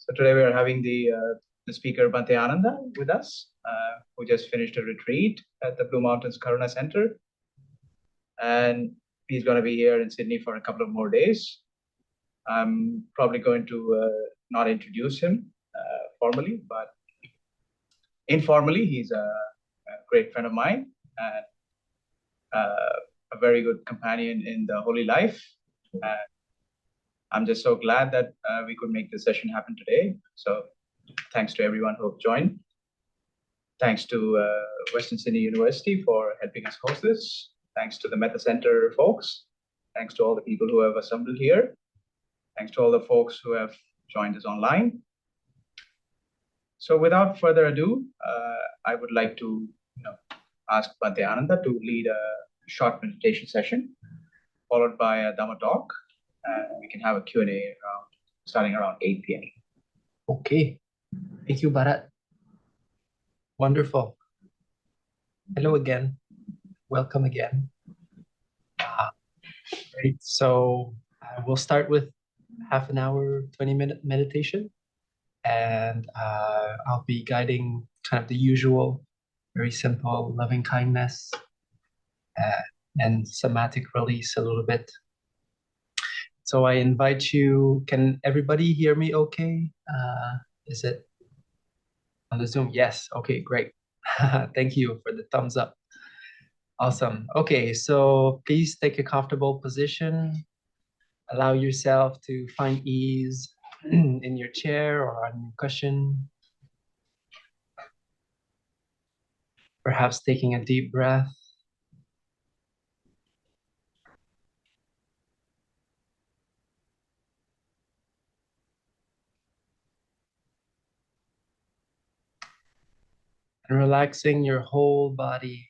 So today we are having the speaker Bhante Ānanda with us, who just finished a retreat at the Blue Mountains Karuna Center. And he's going to be here in Sydney for a couple of more days. I'm probably going to not introduce him formally, but informally, he's a great friend of mine and a very good companion in the holy life. I'm just so glad that we could make this session happen today. So thanks to everyone who have joined. Thanks to Western Sydney University for helping us host this. Thanks to the Metta Center folks. Thanks to all the people who have assembled here. Thanks to all the folks who have joined us online. So without further ado, I would like to ask Bhante Ānanda to lead a short meditation session, followed by a Dhamma talk. We can have a Q&A starting around 8 p.m. Okay. Thank you, Bharat. Wonderful. Hello again. Welcome again. Great. So we'll start with half an hour, 20-minute meditation. And I'll be guiding kind of the usual, very simple, loving kindness and somatic release a little bit. So I invite you, can everybody hear me okay? Is it on the Zoom? Yes, okay, great. Thank you for the thumbs up. Awesome. Okay, so please take a comfortable position. Allow yourself to find ease in your chair or on your cushion. Perhaps taking a deep breath. And relaxing your whole body.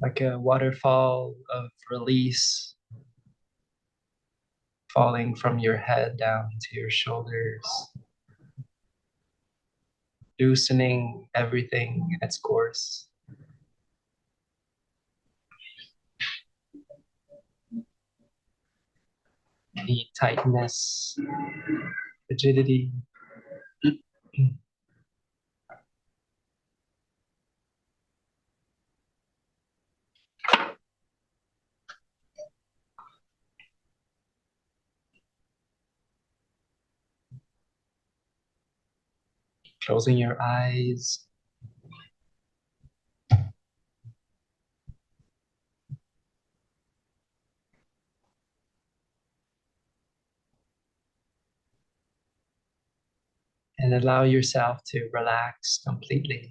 Like a waterfall of release falling from your head down to your shoulders, loosening everything in its course. Any tightness, rigidity. Closing your eyes. And allow yourself to relax completely.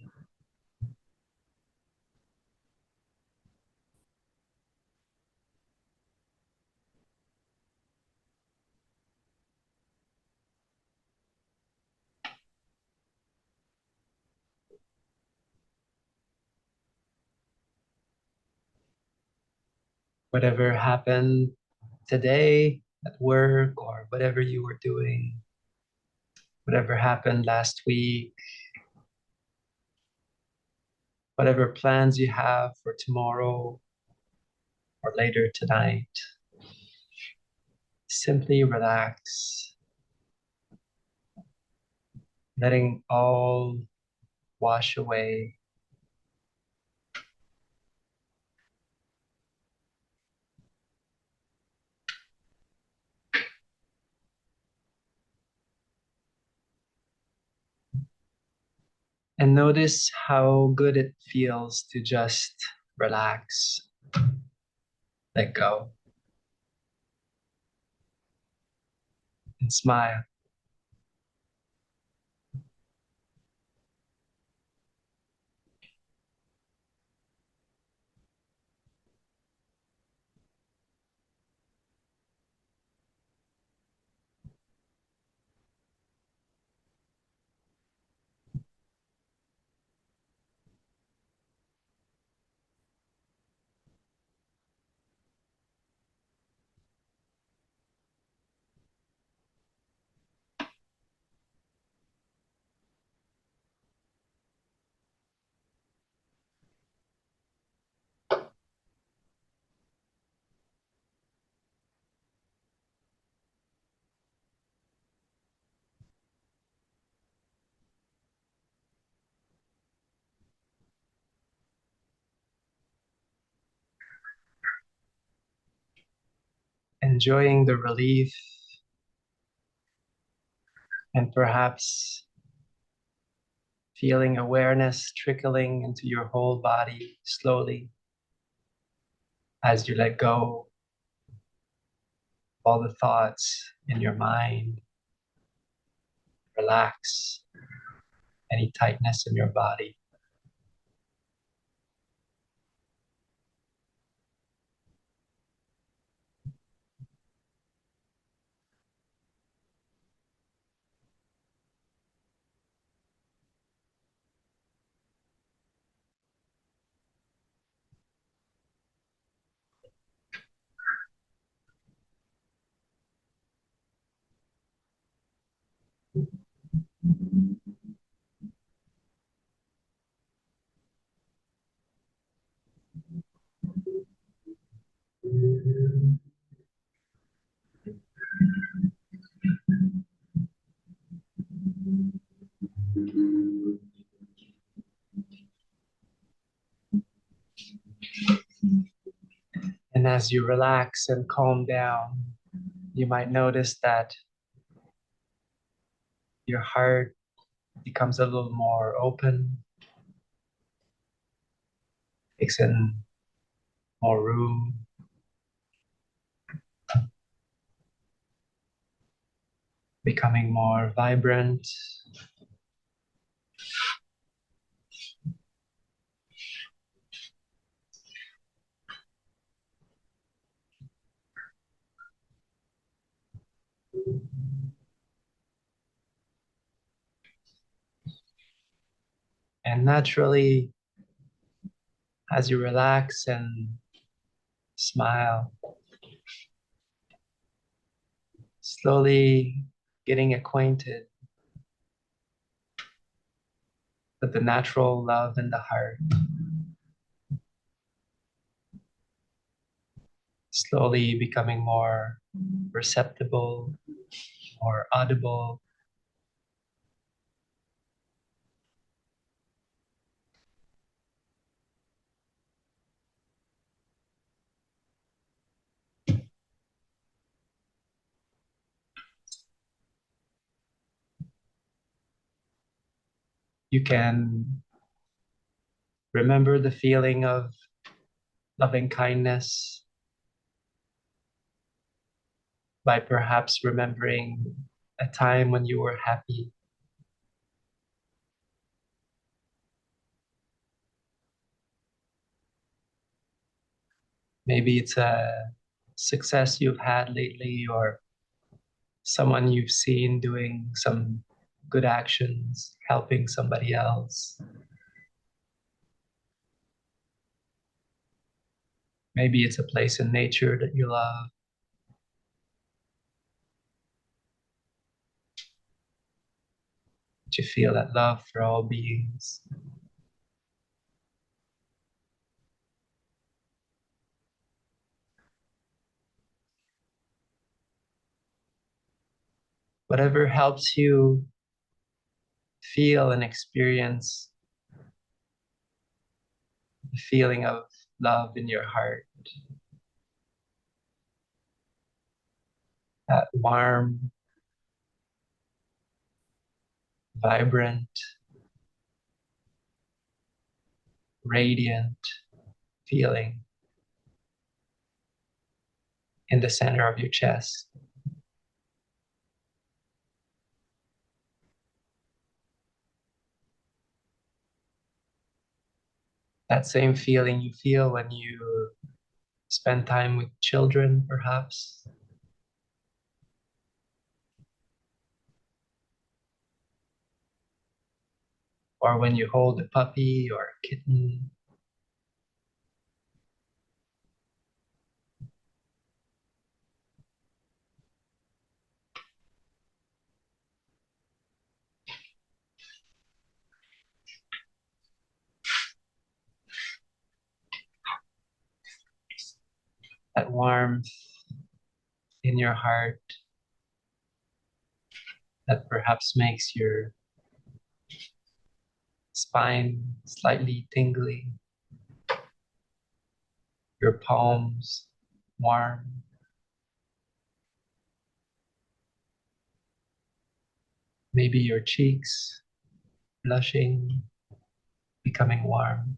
Whatever happened today at work or whatever you were doing, whatever happened last week, whatever plans you have for tomorrow or later tonight, simply relax, letting all wash away. And notice how good it feels to just relax, let go, and smile. enjoying the relief and perhaps feeling awareness trickling into your whole body slowly as you let go all the thoughts in your mind. Relax any tightness in your body. And as you relax and calm down, you might notice that your heart becomes a little more open, takes in more room, becoming more vibrant. And naturally, as you relax and smile, slowly getting acquainted with the natural love in the heart, slowly becoming more perceptible, more audible. You can remember the feeling of loving kindness by perhaps remembering a time when you were happy. Maybe it's a success you've had lately, or someone you've seen doing some good actions, helping somebody else. Maybe it's a place in nature that you love. To feel that love for all beings. Whatever helps you feel and experience the feeling of love in your heart. That warm, vibrant, radiant feeling in the center of your chest. That same feeling you feel when you spend time with children, perhaps. Or when you hold a puppy or a kitten. That warmth in your heart that perhaps makes your spine slightly tingly, your palms warm. Maybe your cheeks blushing, becoming warm.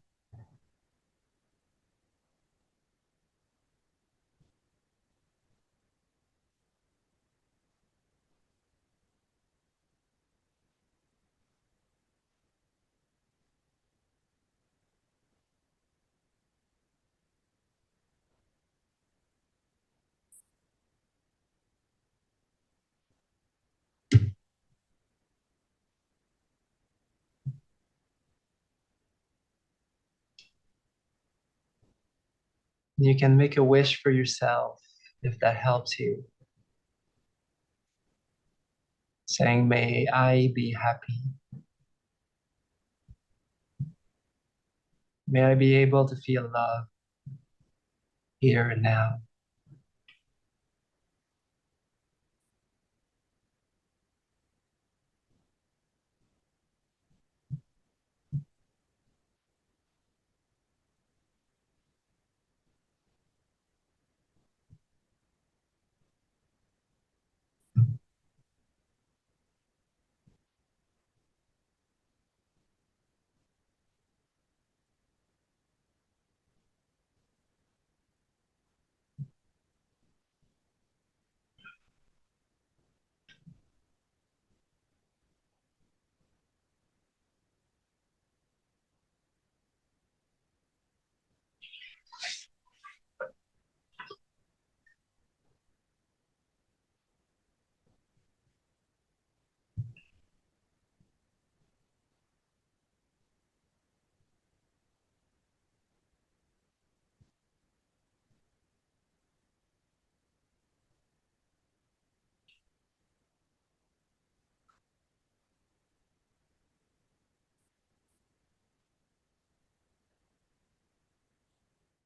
You can make a wish for yourself if that helps you, saying, may I be happy. May I be able to feel love here and now.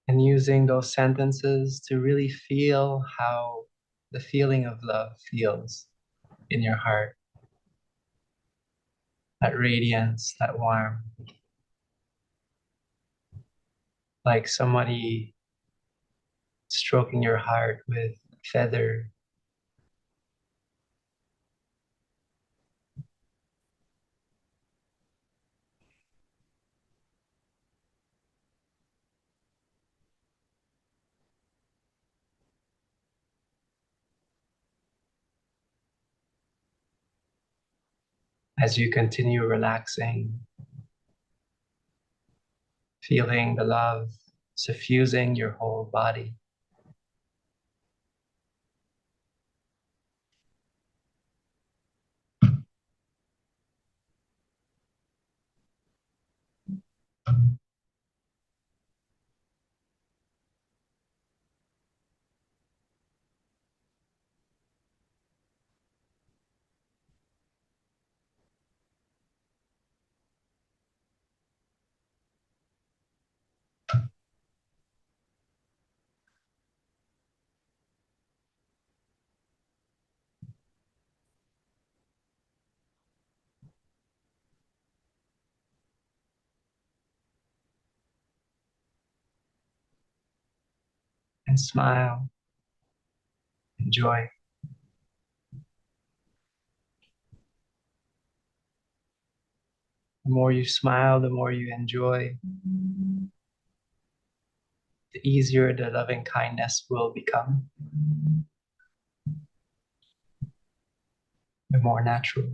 And using those sentences to really feel how the feeling of love feels in your heart. That radiance, that warmth, like somebody stroking your heart with a feather. As you continue relaxing, feeling the love suffusing your whole body. And smile, enjoy. The more you smile, the more you enjoy, the easier the loving kindness will become, the more natural.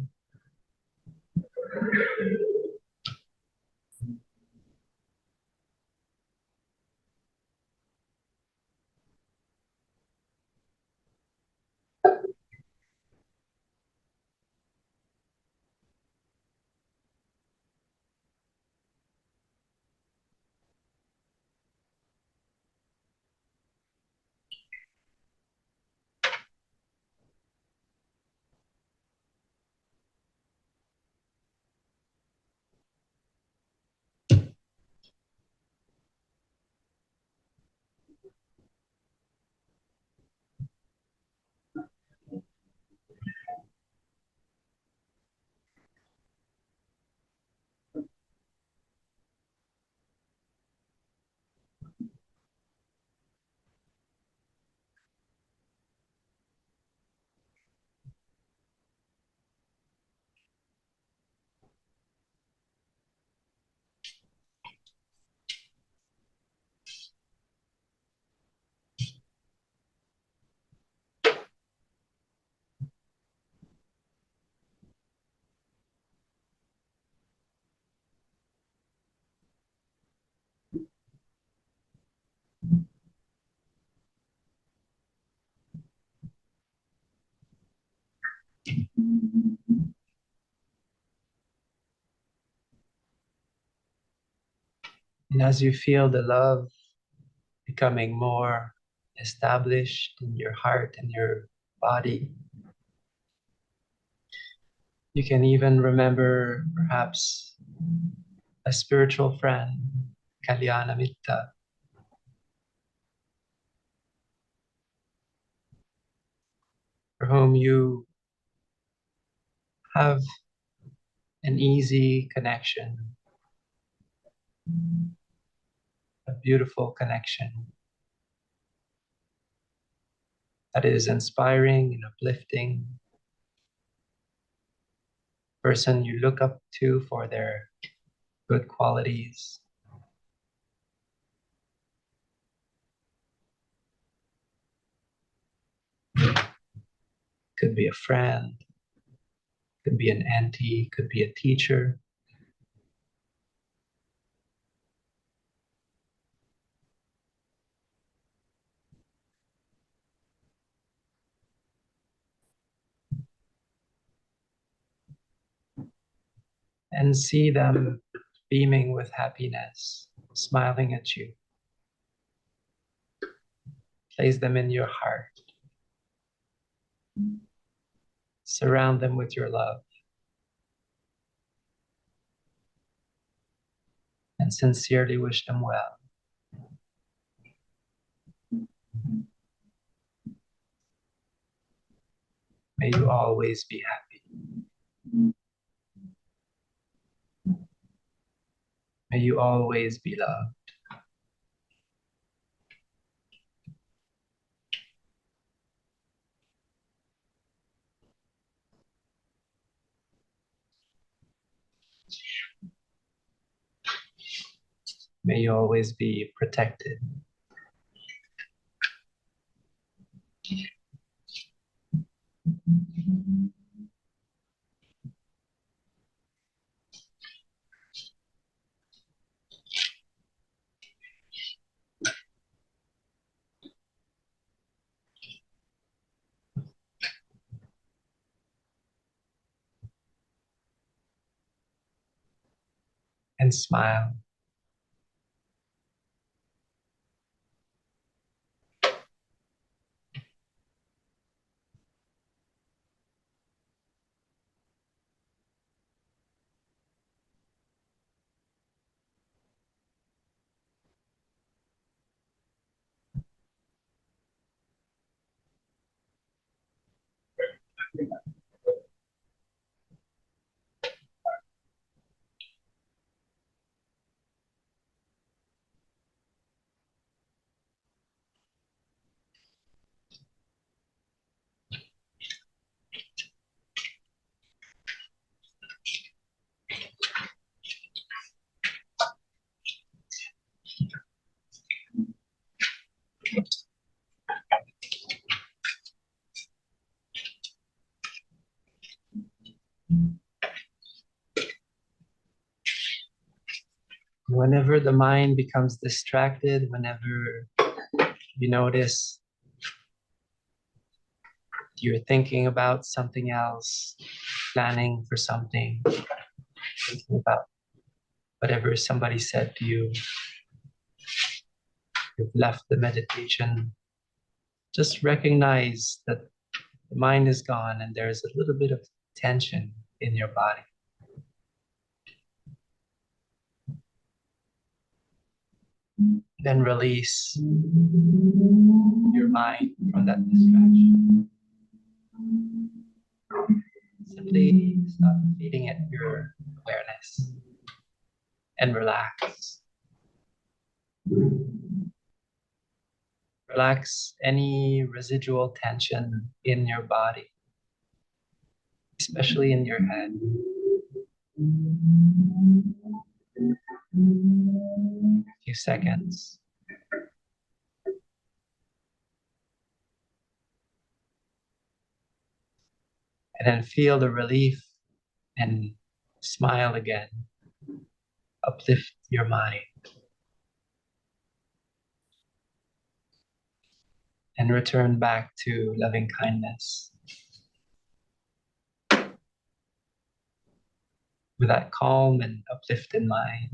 And as you feel the love becoming more established in your heart and your body, you can even remember perhaps a spiritual friend, Kalyana Mitta, for whom you have an easy connection, a beautiful connection that is inspiring and uplifting, person you look up to for their good qualities. Could be a friend, could be an auntie, could be a teacher. And see them beaming with happiness, smiling at you. Place them in your heart. Surround them with your love. And sincerely wish them well. May you always be happy. May you always be loved. May you always be protected. And smile. Whenever the mind becomes distracted, whenever you notice you're thinking about something else, planning for something, thinking about whatever somebody said to you, you've left the meditation, just recognize that the mind is gone and there's a little bit of tension in your body. Then release your mind from that distraction. Simply stop feeding it your awareness and relax. Relax any residual tension in your body, especially in your head. A few seconds. And then feel the relief and smile again. Uplift your mind. And return back to loving kindness. with that calm and uplifted mind.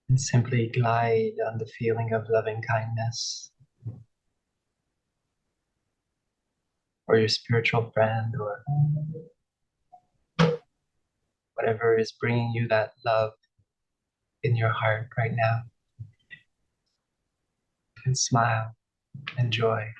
And simply glide on the feeling of loving kindness or your spiritual friend or whatever is bringing you that love in your heart right now. And smile and joy.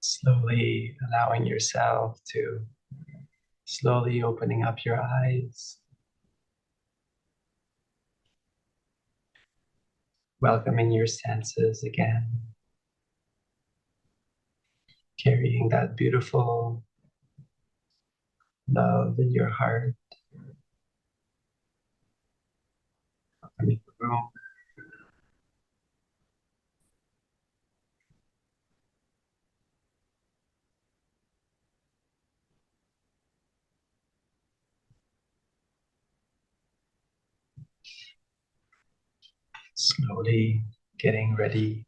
Slowly allowing yourself to slowly opening up your eyes. Welcoming your senses again. Carrying that beautiful love in your heart. Welcoming the room. Slowly getting ready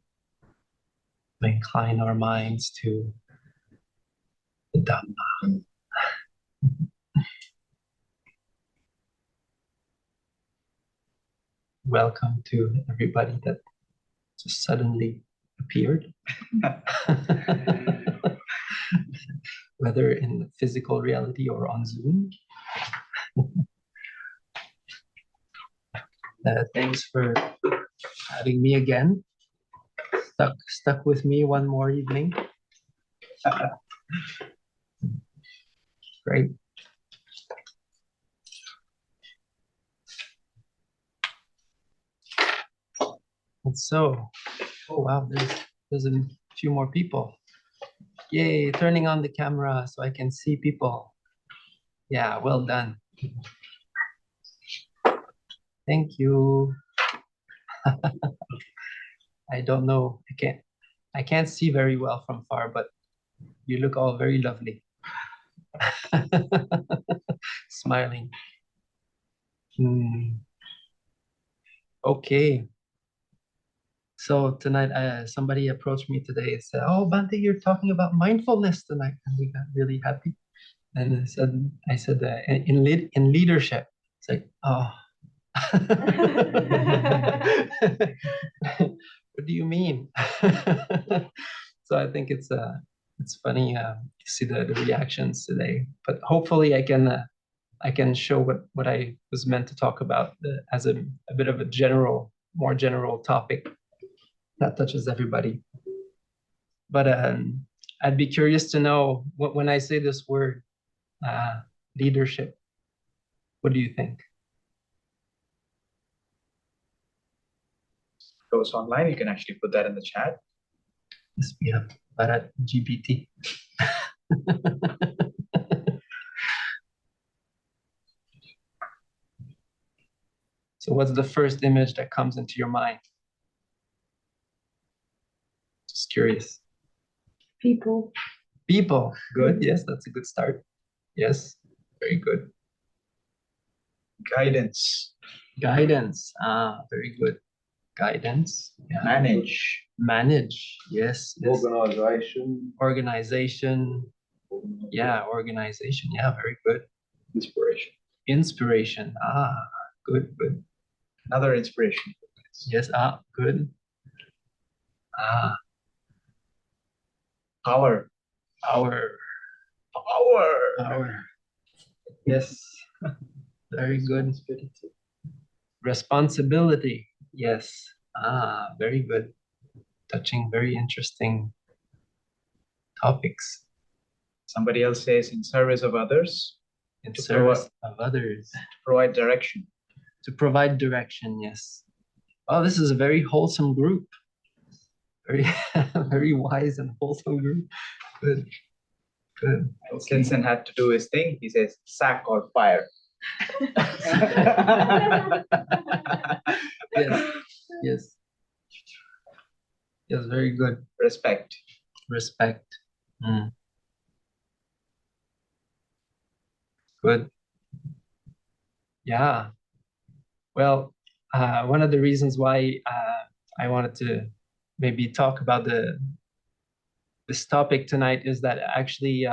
to incline our minds to the Dhamma. Welcome to everybody that just suddenly appeared. Whether in physical reality or on Zoom. Thanks for having me again. Stuck with me one more evening. Great. And so, oh wow, there's a few more people. Yay, turning on the camera so I can see people. Yeah, well done. Thank you. I don't know, I can't see very well from far, but you look all very lovely. Smiling. Okay. So tonight, somebody approached me today and said, "Oh, Bhante, you're talking about mindfulness tonight," and we got really happy. And I said, in leadership. It's like, oh. What do you mean? So I think it's funny to see the reactions today. But hopefully, I can show what I was meant to talk about as a bit of a more general topic that touches everybody. But I'd be curious to know when I say this word, leadership, what do you think? Goes online, you can actually put that in the chat. Yes, we have Bharat GPT. So what's the first image that comes into your mind? Just curious. People. People. Good. Yes, that's a good start. Yes, very good. Guidance. Guidance. Very good. Guidance. Yeah. Manage. Yes. Organization. Organization. Yeah, organization. Yeah, very good. Inspiration. Good. Another inspiration. Yes. Good. Power. Yes. Very good. Responsibility. Yes. Very good. Touching very interesting topics. Somebody else says in service of others. In service of others. To provide direction. To provide direction, yes. Oh, this is a very wholesome group. Very, very wise and wholesome group. Good. Okay. Stinson had to do his thing. He says, sack or fire. Yes. Yes, very good. Respect. Good. Yeah. Well, one of the reasons why I wanted to maybe talk about this topic tonight is that actually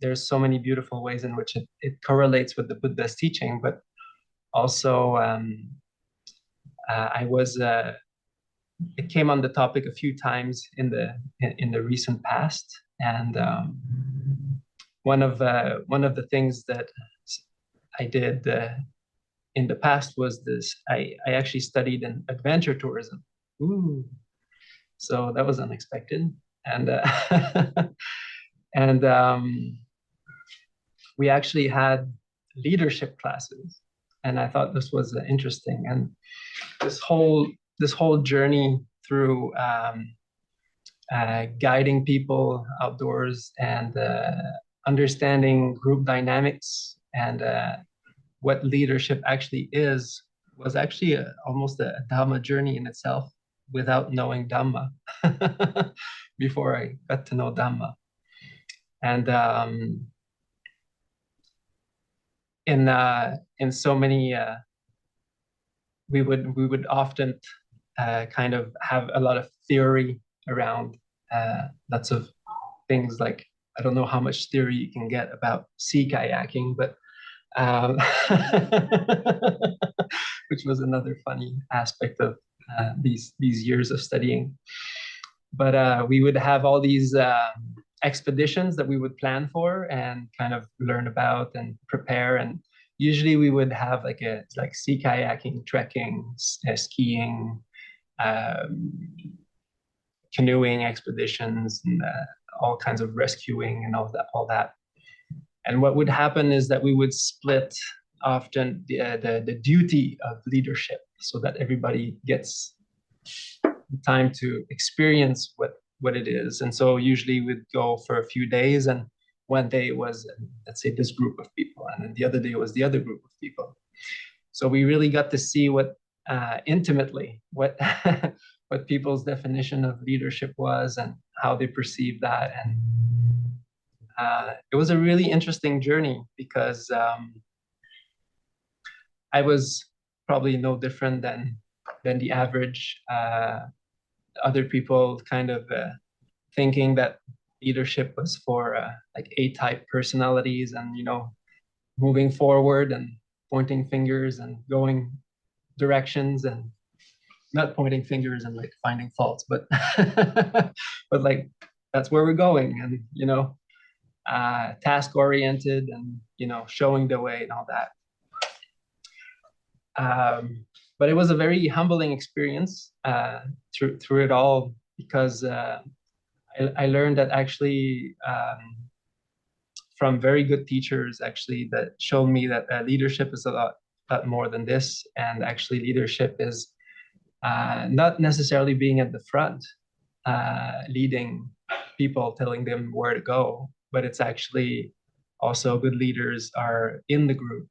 there's so many beautiful ways in which it correlates with the Buddha's teaching, but also it came on the topic a few times in the recent past, and one of the things that I did in the past was this. I actually studied in adventure tourism. Ooh, so that was unexpected. and and we actually had leadership classes, and I thought this was interesting. And this whole journey through guiding people outdoors and understanding group dynamics and what leadership actually is was actually almost a Dhamma journey in itself without knowing Dhamma before I got to know Dhamma. And in so many we would often kind of have a lot of theory around lots of things. Like, I don't know how much theory you can get about sea kayaking, but which was another funny aspect of these years of studying. But we would have all these expeditions that we would plan for and kind of learn about and prepare. And usually we would have like sea kayaking, trekking, skiing, canoeing expeditions, and all kinds of rescuing and all that. And what would happen is that we would split often the duty of leadership so that everybody gets time to experience what it is. And so usually we'd go for a few days, and one day was, let's say, this group of people, and then the other day was the other group of people. So we really got to see intimately what what people's definition of leadership was and how they perceived that. And it was a really interesting journey because I was probably no different than the average other people, kind of thinking that leadership was for like A-type personalities and, moving forward and pointing fingers and going directions, and not pointing fingers and like finding faults, but but like that's where we're going, and task oriented, and showing the way and all that. But it was a very humbling experience through it all, because I learned that actually from very good teachers, actually, that showed me that leadership is a lot more than this. And actually leadership is not necessarily being at the front, leading people, telling them where to go, but it's actually also good leaders are in the group.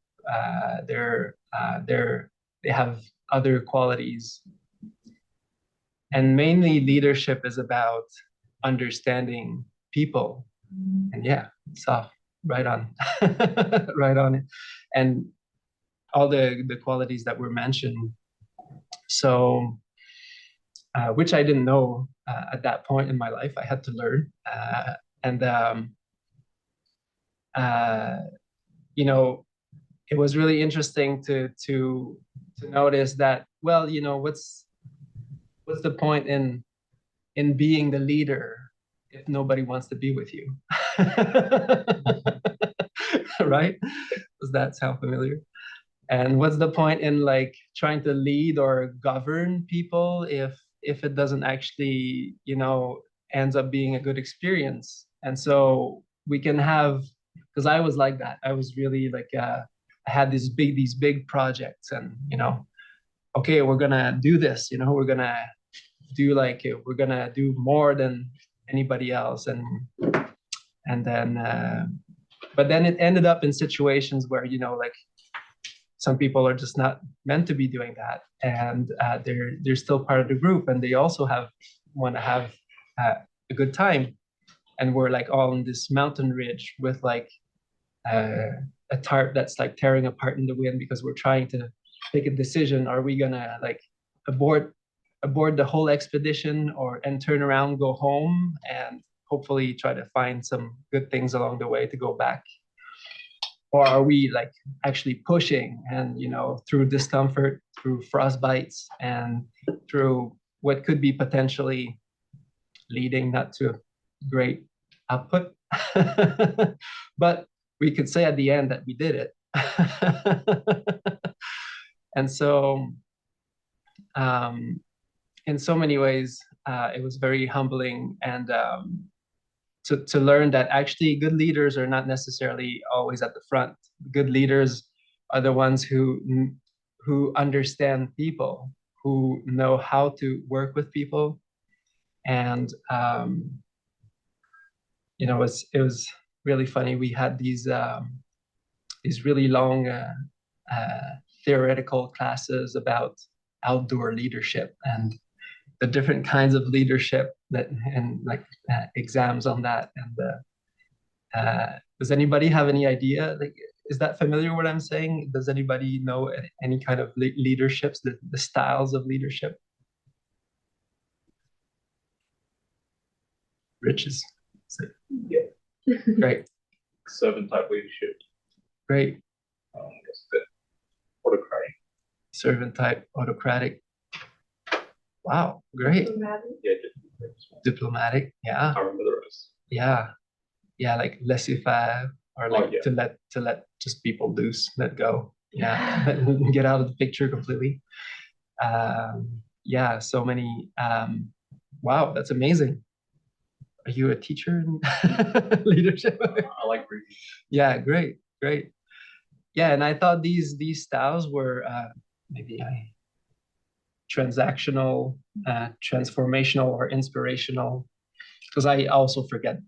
They have other qualities. And mainly leadership is about understanding people. And yeah, so right on, right on it. And all the qualities that were mentioned. So, which I didn't know at that point in my life. I had to learn. It was really interesting to notice that, well, what's the point in being the leader if nobody wants to be with you? Right? Does that sound familiar? And what's the point in like trying to lead or govern people if it doesn't actually, ends up being a good experience? And so we can have, because I was like that. I was really like, I had these big projects, and okay, we're gonna do this. We're gonna do more than anybody else, and then, but then it ended up in situations where like some people are just not meant to be doing that, and they're still part of the group, and they also want to have a good time, and we're like all on this mountain ridge with like a tarp that's like tearing apart in the wind, because we're trying to make a decision: are we gonna like abort the whole expedition, and turn around, go home, and hopefully try to find some good things along the way to go back? Or are we like actually pushing, and through discomfort, through frostbites, and through what could be potentially leading not to great output, but we could say at the end that we did it. And so in so many ways, it was very humbling, and to learn that actually good leaders are not necessarily always at the front. Good leaders are the ones who understand people, who know how to work with people, and you know, it was really funny. We had these really long theoretical classes about outdoor leadership and the different kinds of leadership that, and like exams on that. And does anybody have any idea? Like, is that familiar what I'm saying? Does anybody know any kind of leaderships, the styles of leadership? Riches. Yeah. Great. Servant type leadership. Great. What's the autocratic? Servant type, autocratic. Wow, great. Yeah, Diplomatic, yeah. I remember the rest. Yeah. Yeah, like laissez-faire, or like yeah. to let just people loose, let go. Yeah. Get out of the picture completely. Yeah, so many wow, that's amazing. Are you a teacher in leadership? I like reading. Yeah, great. Yeah, and I thought these styles were maybe transactional, transformational, or inspirational, because I also forget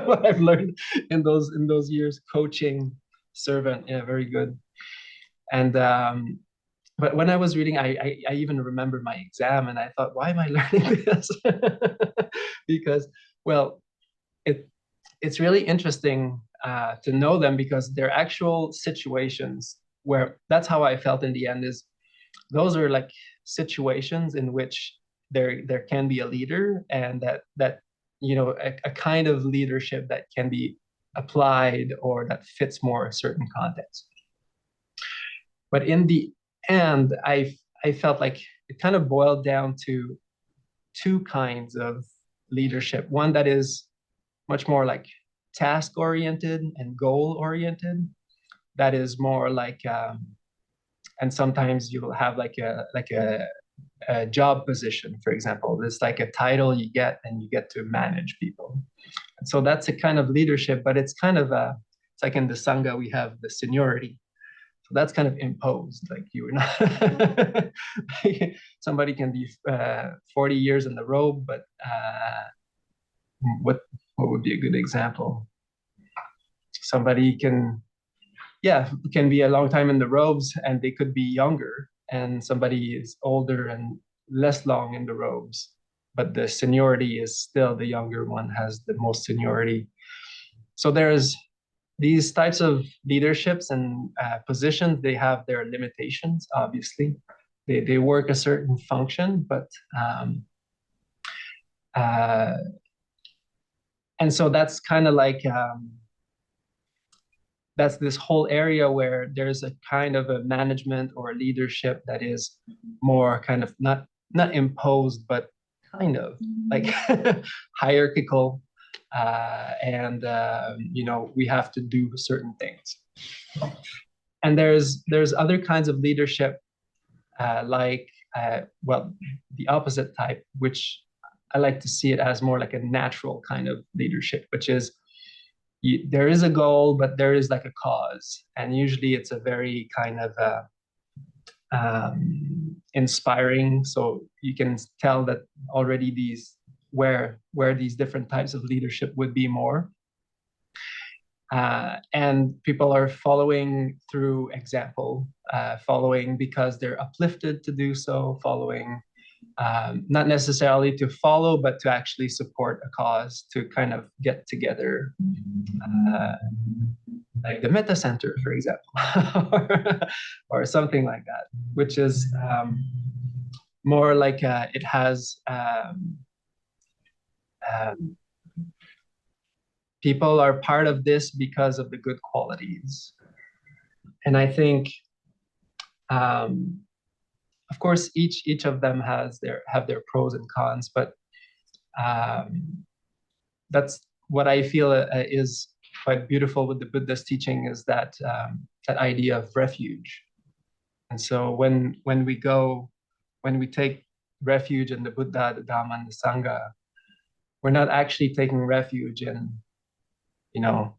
what I've learned in those years. Coaching, servant, yeah, very good. And but when I was reading, I even remember my exam, and I thought, why am I learning this? Because, well, it's really interesting to know them, because they're actual situations where, that's how I felt in the end, is those are like situations in which there can be a leader, and that you know, a kind of leadership that can be applied or that fits more a certain context. But in the end, I felt like it kind of boiled down to two kinds of leadership. One that is much more like task-oriented and goal-oriented. That is more like, and sometimes you'll have like a job position, for example. There's like a title you get, and you get to manage people. And so that's a kind of leadership, but it's kind of it's like in the Sangha, we have the seniority. So that's kind of imposed, like you were not, somebody can be 40 years in the robe, but what would be a good example? Somebody can be a long time in the robes, and they could be younger, and somebody is older and less long in the robes, but the seniority is still, the younger one has the most seniority. So there's these types of leaderships and positions. They have their limitations, obviously. They work a certain function, but and so that's kind of like that's this whole area where there's a kind of a management or a leadership that is more kind of not imposed, but kind of like hierarchical, and you know, we have to do certain things. And there's other kinds of leadership, like well, the opposite type, which I like to see it as more like a natural kind of leadership, which is there is a goal, but there is like a cause, and usually it's a very kind of inspiring. So you can tell that already these where these different types of leadership would be more, and people are following through example, following because they're uplifted to do so, following not necessarily to follow, but to actually support a cause, to kind of get together, like the Metta Center, for example, or something like that, which is more like it has people are part of this because of the good qualities. And I think, of course, each of them have their pros and cons, but that's what I feel is quite beautiful with the Buddha's teaching, is that that idea of refuge. And so when we take refuge in the Buddha, the Dhamma, and the Sangha, we're not actually taking refuge in,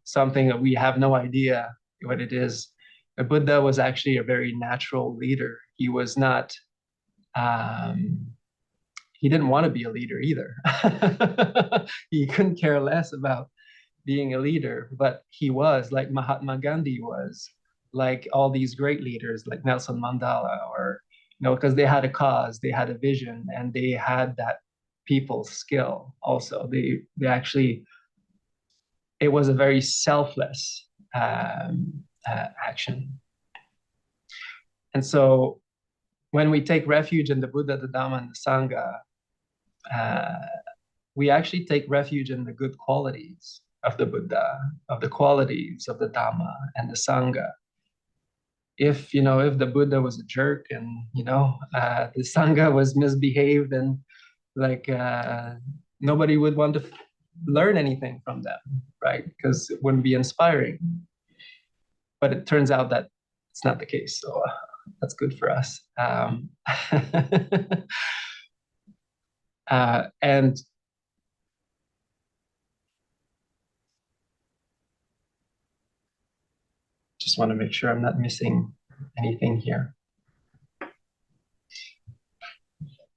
something that we have no idea what it is. The Buddha was actually a very natural leader. He was not, he didn't want to be a leader either. He couldn't care less about being a leader, but he was, like Mahatma Gandhi was, like all these great leaders like Nelson Mandela, or because they had a cause, they had a vision, and they had that people skill also. They actually, it was a very selfless action. And so when we take refuge in the Buddha, the Dhamma, and the Sangha, we actually take refuge in the good qualities of the Buddha, of the qualities of the Dhamma and the Sangha. If the Buddha was a jerk, and the Sangha was misbehaved, and like nobody would want to learn anything from them, right? Because it wouldn't be inspiring. But it turns out that it's not the case, so that's good for us. And just want to make sure I'm not missing anything here.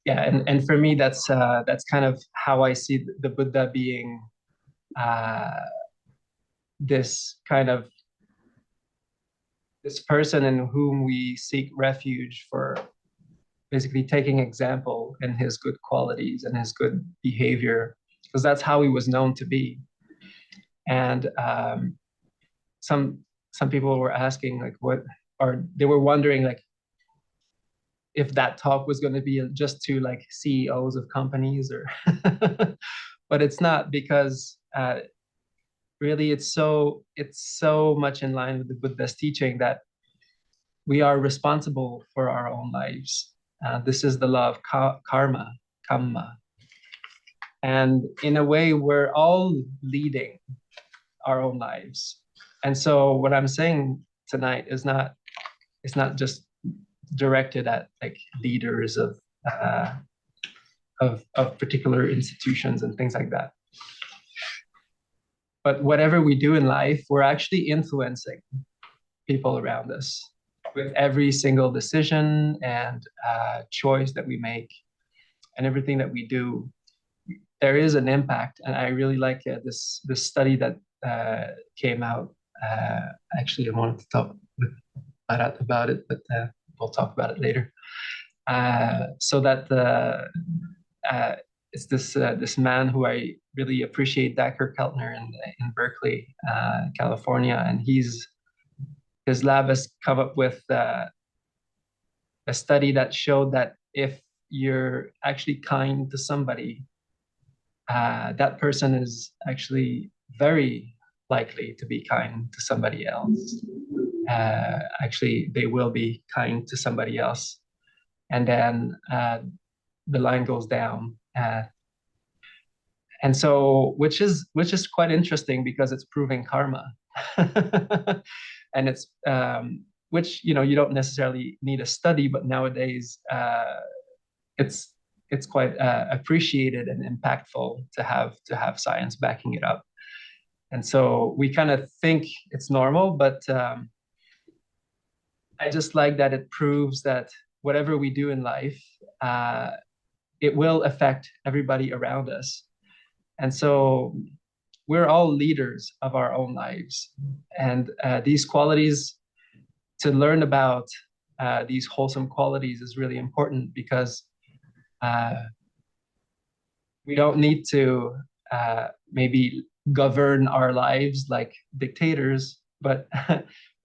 Yeah, and for me, that's kind of how I see the Buddha being this person in whom we seek refuge, for basically taking example in his good qualities and his good behavior, because that's how he was known to be. And some people were asking, like, or they were wondering, like, if that talk was going to be just to like CEOs of companies, or but it's not, because really it's so much in line with the Buddha's teaching that we are responsible for our own lives. This is the law of karma, kamma. And in a way, we're all leading our own lives. And so what I'm saying tonight is not just directed at like leaders of particular institutions and things like that. But whatever we do in life, we're actually influencing people around us with every single decision and choice that we make, and everything that we do. There is an impact, and I really like this study that came out. Actually, I wanted to talk with Bharat about it, but we'll talk about it later. So that it's this man who I really appreciate, Dacher Keltner in Berkeley, California, and his lab has come up with a study that showed that if you're actually kind to somebody, that person is actually very likely to be kind to somebody else. Actually, they will be kind to somebody else. And then the line goes down. And so, which is quite interesting, because it's proving karma. And it's, which, you don't necessarily need a study, but nowadays it's quite appreciated and impactful to have science backing it up. And so we kind of think it's normal, but I just like that it proves that whatever we do in life, it will affect everybody around us. And so we're all leaders of our own lives. And these qualities, to learn about these wholesome qualities is really important, because we don't need to maybe govern our lives like dictators, but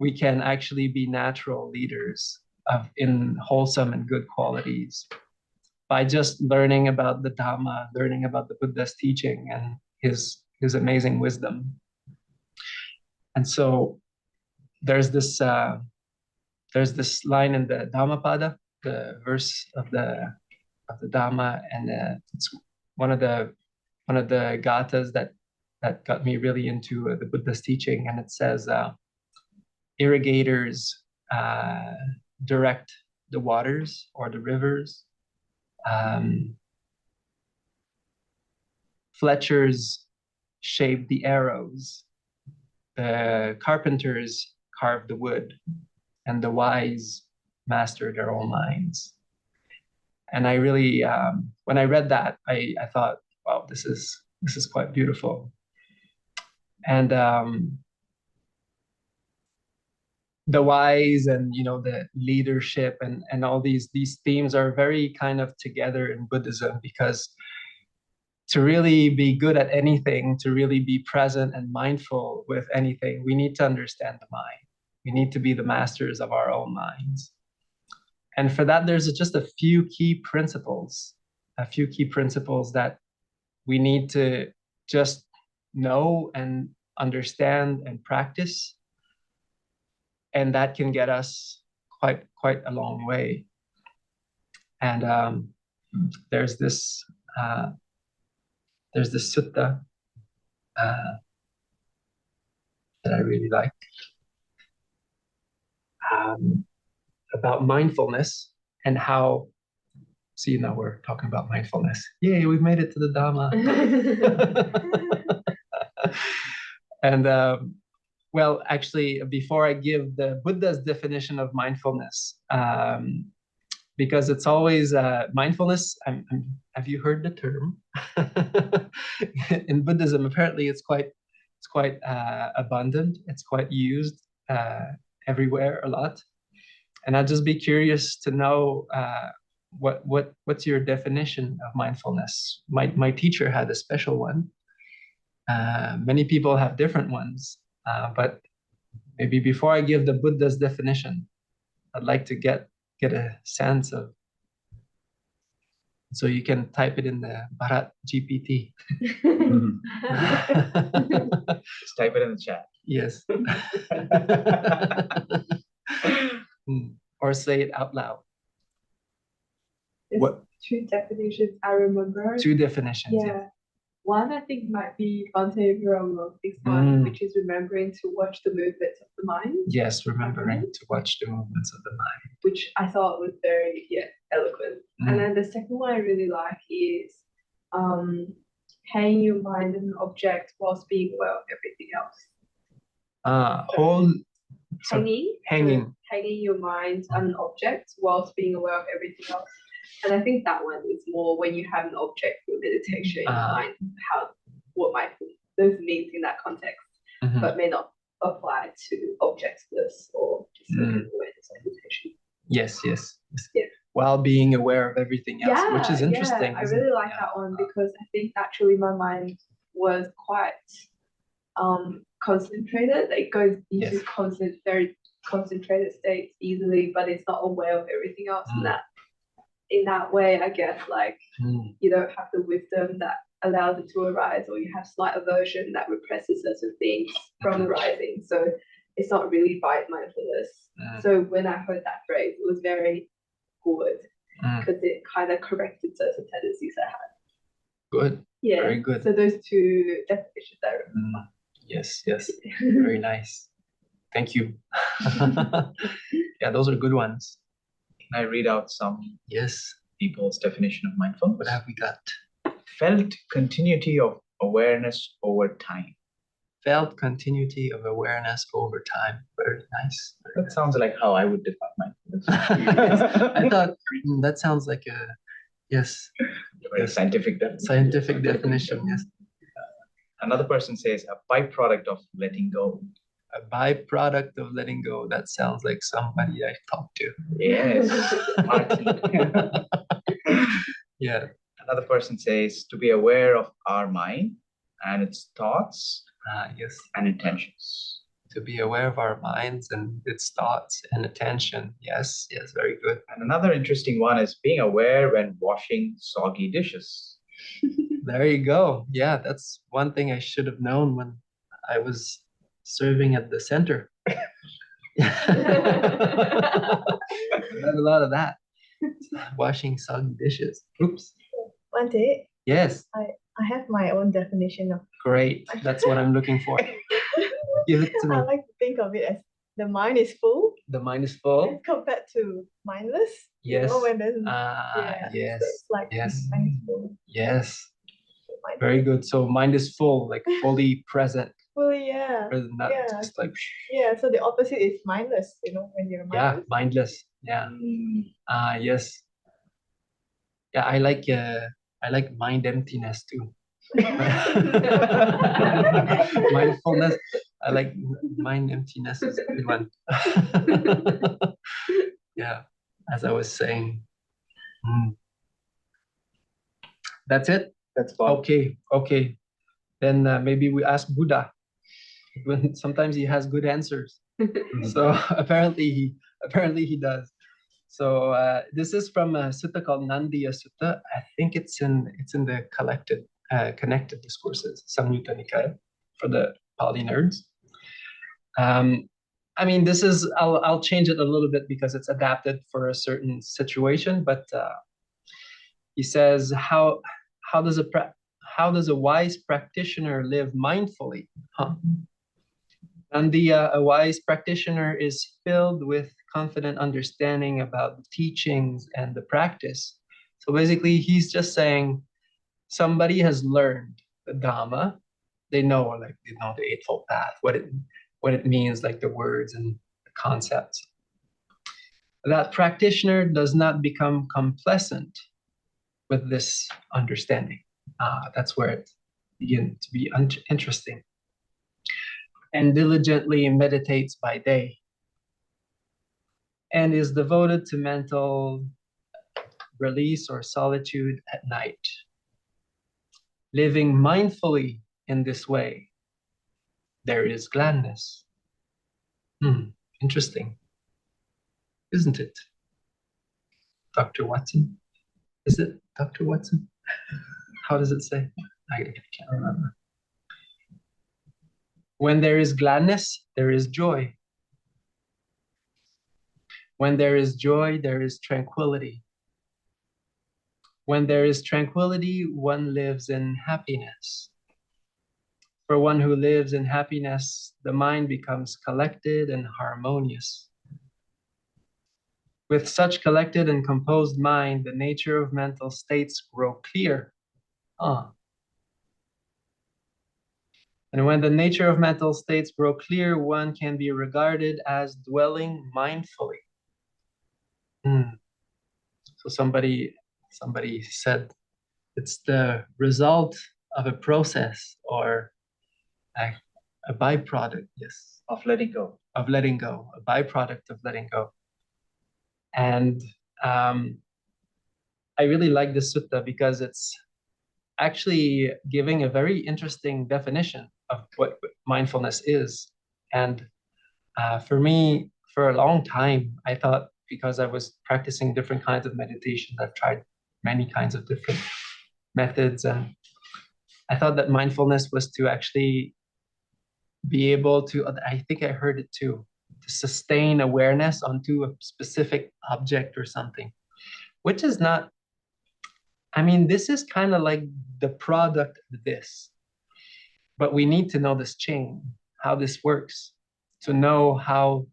we can actually be natural leaders in wholesome and good qualities by just learning about the Dhamma, learning about the Buddha's teaching and his amazing wisdom. And so there's this line in the Dhammapada, the verse of the Dhamma, and it's one of the gathas that got me really into the Buddha's teaching. And it says, irrigators direct the waters or the rivers, Fletchers shaped the arrows, the carpenters carved the wood, and the wise master their own minds. And I really, when I read that, I thought, wow, this is quite beautiful. And the wise and the leadership and all these themes are very kind of together in Buddhism, because to really be good at anything, to really be present and mindful with anything, we need to understand the mind. We need to be the masters of our own minds. And for that, there's just a few key principles that we need to just know and understand and practice. And that can get us quite a long way. And there's this sutta that I really like about mindfulness and how. See, now we're talking about mindfulness. Yay, we've made it to the Dhamma. And well, actually, before I give the Buddha's definition of mindfulness, because it's always mindfulness. Have you heard the term? In Buddhism, apparently, it's quite abundant. It's quite used everywhere a lot. And I'd just be curious to know what's your definition of mindfulness? My teacher had a special one. Many people have different ones, but maybe before I give the Buddha's definition, I'd like to get a sense of. So you can type it in the Bharat GPT. Just type it in the chat. Yes. Or say it out loud. What? Two definitions I remember. Two definitions. Yeah. One I think might be Bhante Vimalaramsi's one, which is remembering to watch the movements of the mind. Yes, remembering to watch the movements of the mind. Which I thought was very eloquent. And then the second one I really like is hanging your mind in an object whilst being aware of everything else. Hanging your mind on an object whilst being aware of everything else. And I think that one is more when you have an object for meditation in mind, what might those means in that context, but may not apply to objectless or just awareness meditation. Yes. Yeah. While being aware of everything else, which is interesting. Yeah, I really like that one because I think actually my mind was quite concentrated. It goes into very concentrated states easily, but it's not aware of everything else. In that way, I guess, like you don't have the wisdom that allows it to arise, or you have slight aversion that represses certain things from arising. So it's not really right mindfulness. So when I heard that phrase, it was very good because it kind of corrected certain tendencies I had. Good. Yeah. Very good. So those two definitions I remember. Yes. Very nice. Thank you. Yeah, those are good ones. Can I read out some people's definition of mindfulness? What have we got? Felt continuity of awareness over time. Felt continuity of awareness over time. Very nice. That sounds like how I would define mindfulness. I thought that sounds like a very scientific definition. Scientific definition, yes. Another person says a byproduct of letting go. A byproduct of letting go. That sounds like somebody I've talked to. Yes, Martin. Yeah. Another person says to be aware of our mind and its thoughts and intentions. To be aware of our minds and its thoughts and attention. Yes, very good. And another interesting one is being aware when washing soggy dishes. There you go. Yeah, that's one thing I should have known when I was serving at the center. I had a lot of that. Washing soggy dishes. Oops. Bhante? Yes. I have my own definition of. Great. That's what I'm looking for. Give it to me. I like to think of it as the mind is full The mind is full. as compared to mindless. You Yes. know, when there's Yes. so it's like Yes. mind is full. Yes. Mind Very good. So mind is full, like fully present. fully, yeah. Present, not Yeah. just like Yeah, so the opposite is mindless, you know, when you're yeah, mindless. mindless. Yeah. Yes. Yeah, I like mind emptiness too. Mindfulness. I like mind emptiness is a good one. Yeah, as I was saying. That's it? That's fun. Okay. Then maybe we ask Buddha. When sometimes he has good answers. So apparently he does. So this is from a sutta called Nandiya Sutta. I think it's in the connected discourses, Samyutta Nikaya, for the Pali nerds. I mean, this is I'll change it a little bit because it's adapted for a certain situation. But he says how does a wise practitioner live mindfully? And a wise practitioner is filled with confident understanding about the teachings and the practice. So basically, he's just saying somebody has learned the Dhamma. They know the Eightfold Path, what it means, like the words and the concepts. That practitioner does not become complacent with this understanding. That's where it begins to be interesting. And diligently meditates by day, and is devoted to mental release or solitude at night. Living mindfully in this way, there is gladness. Interesting, isn't it? Dr. Watson? Is it Dr. Watson? How does it say? I can't remember. When there is gladness, there is joy. When there is joy, there is tranquility. When there is tranquility, one lives in happiness. For one who lives in happiness, the mind becomes collected and harmonious. With such collected and composed mind, the nature of mental states grow clear. And when the nature of mental states grow clear, one can be regarded as dwelling mindfully. So somebody said it's the result of a process or a byproduct, yes. Of letting go. Of letting go, a byproduct of letting go. And I really like this sutta because it's actually giving a very interesting definition of what mindfulness is. And for me, for a long time, I thought, because I was practicing different kinds of meditation, I've tried many kinds of different methods, and I thought that mindfulness was to actually be able to, I think I heard it too, to sustain awareness onto a specific object or something, which is not, I mean, this is kind of like the product of this, but we need to know this chain, how this works, to know how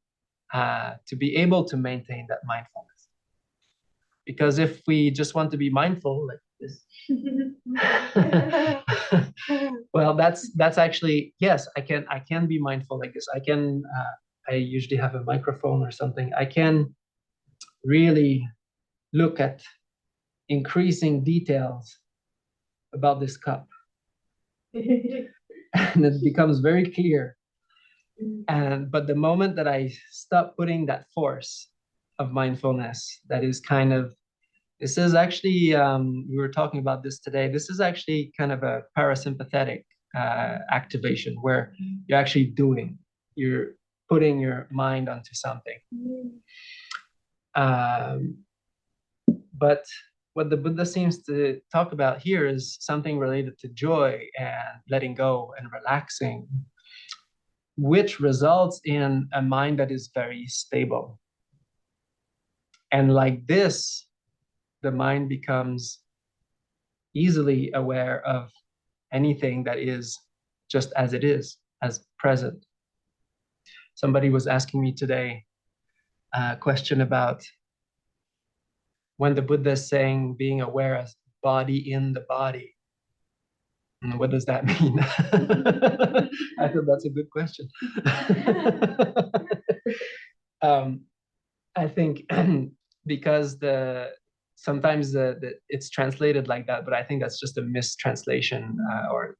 to be able to maintain that mindfulness. Because if we just want to be mindful like this, well, that's actually, yes, I can be mindful like this. I usually have a microphone or something. I can really look at increasing details about this cup. And it becomes very clear. But the moment that I stop putting that force of mindfulness, that is kind of, this is actually, we were talking about this today, this is actually kind of a parasympathetic activation where you're actually doing, you're putting your mind onto something. But what the Buddha seems to talk about here is something related to joy and letting go and relaxing, which results in a mind that is very stable. And like this, the mind becomes easily aware of anything that is just as it is, as present. somebody was asking me today a question about when the Buddha is saying being aware as body in the body. What does that mean? I thought that's a good question. I think because sometimes it's translated like that, but I think that's just a mistranslation, or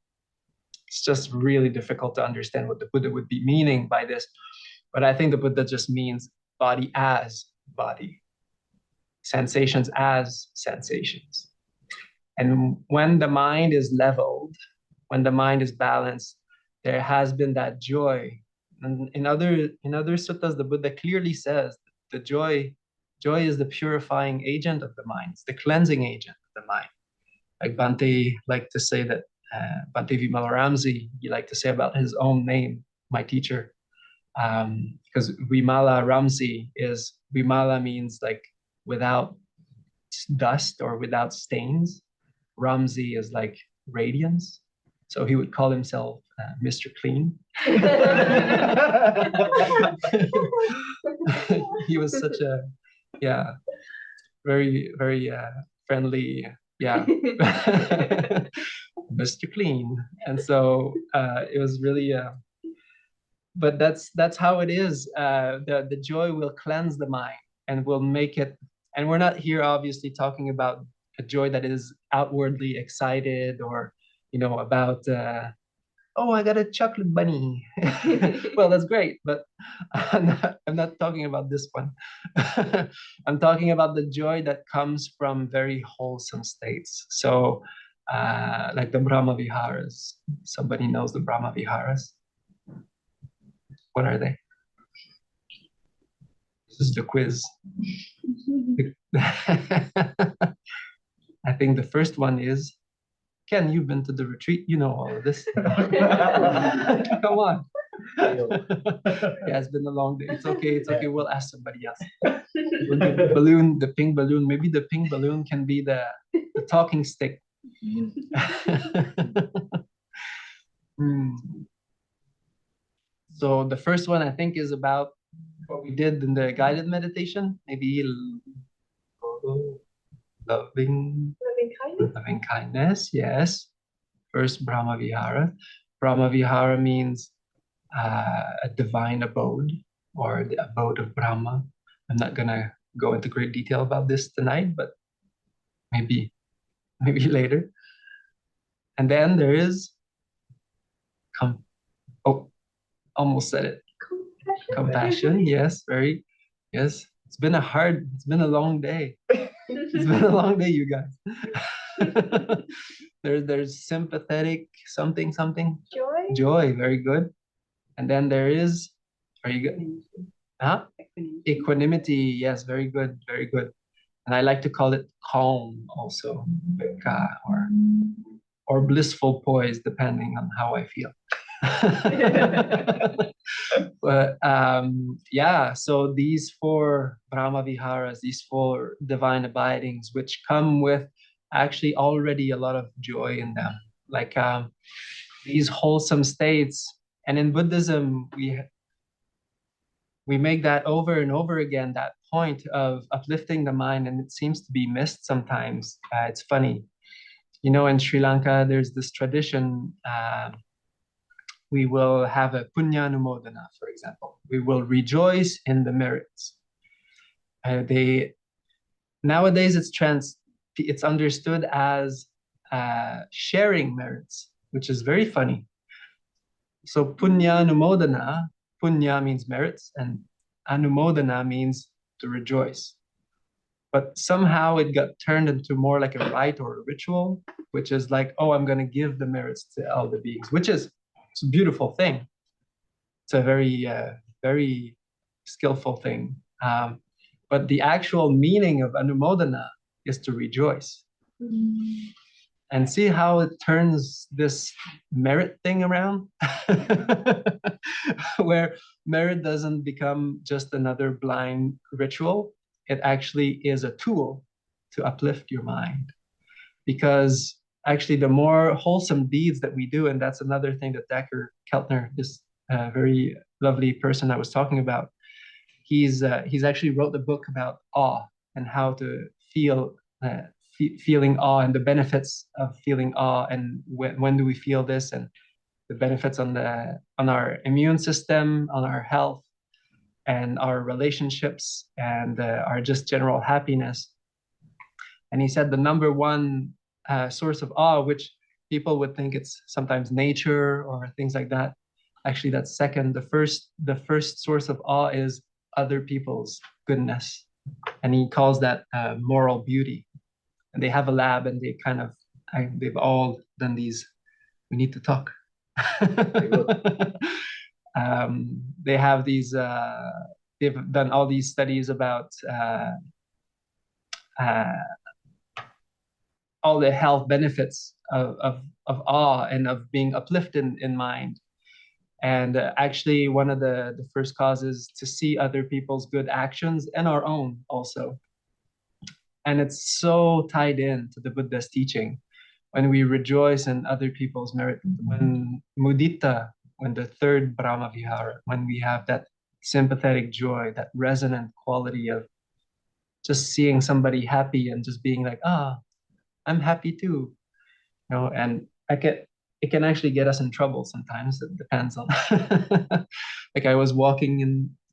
it's just really difficult to understand what the Buddha would be meaning by this. But I think the Buddha just means body as body, sensations as sensations. And when the mind is leveled, when the mind is balanced, there has been that joy. And in other suttas, the Buddha clearly says the joy is the purifying agent of the mind. It's the cleansing agent of the mind. Like Bhante liked to say that, Bhante Vimalaramsi, he liked to say about his own name, my teacher, because Vimalaramsi Vimala means like without dust or without stains. Ramsi is like radiance. So he would call himself Mr. Clean. He was such a, very, very friendly, Mr. Clean. And so it was really, but that's how it is. The joy will cleanse the mind and will make it, and we're not here obviously talking about a joy that is outwardly excited or, about, oh, I got a chocolate bunny. Well, that's great, but I'm not talking about this one. I'm talking about the joy that comes from very wholesome states. So like the Brahmavihāras. Somebody knows the Brahmavihāras? What are they? This is the quiz. I think the first one is, Ken, you've been to the retreat, you know all of this. Come on. Yeah, it's been a long day. It's okay, we'll ask somebody else. We'll give the pink balloon. Maybe the pink balloon can be the talking stick. So the first one I think is about what we did in the guided meditation, maybe loving kindness, yes. First Brahmavihāra. Brahmavihāra means a divine abode, or the abode of Brahma. I'm not gonna go into great detail about this tonight, but maybe later. And then there is almost said it. Compassion, yes, yes. It's been a long day. It's been a long day, you guys. There's sympathetic something. Joy, very good. And then there is, very good. Huh? Equanimity, yes, very good. And I like to call it calm also, or blissful poise, depending on how I feel. But so these four Brahmavihāras, these four divine abidings, which come with actually already a lot of joy in them, like these wholesome states. And in Buddhism, we make that over and over again, that point of uplifting the mind, and it seems to be missed sometimes. It's funny, in Sri Lanka, there's this tradition. We will have a punya-anumodana, for example. We will rejoice in the merits. Nowadays, it's understood as sharing merits, which is very funny. So punya-anumodana, punya means merits, and anumodana means to rejoice. But somehow it got turned into more like a rite or a ritual, which is like, oh, I'm going to give the merits to all the beings, which is it's a beautiful thing. It's a very, very skillful thing. But the actual meaning of anumodana is to rejoice. And see how it turns this merit thing around? Where merit doesn't become just another blind ritual. It actually is a tool to uplift your mind. Because actually the more wholesome deeds that we do, and that's another thing that Dacher Keltner, this very lovely person I was talking about, he's actually wrote the book about awe and how to feel feeling awe and the benefits of feeling awe, and when do we feel this, and the benefits on our immune system, on our health, and our relationships, and our just general happiness. And he said the number one source of awe, which people would think it's sometimes nature or things like that, actually that's second. The first source of awe is other people's goodness, and he calls that moral beauty. And they have a lab, and they've all done these. We need to talk. They have these. They've done all these studies about all the health benefits of awe and of being uplifted in mind. And actually, one of the first causes to see other people's good actions and our own also. And it's so tied in to the Buddha's teaching. When we rejoice in other people's merit, when mudita, when the third Brahmavihāra, when we have that sympathetic joy, that resonant quality of just seeing somebody happy and just being like, I'm happy too, and it can actually get us in trouble sometimes. It depends on, like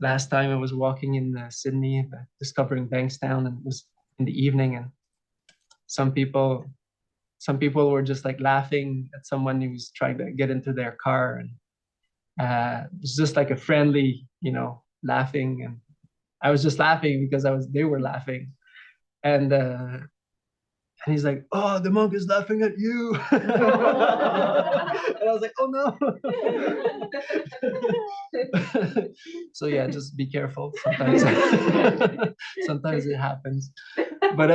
last time I was walking in Sydney, discovering Bankstown, and it was in the evening, and some people were just like laughing at someone who was trying to get into their car, and it was just like a friendly, laughing, and I was just laughing because they were laughing, and he's like, "Oh, the monk is laughing at you," and I was like, "Oh no!" So yeah, just be careful. Sometimes, sometimes it happens, but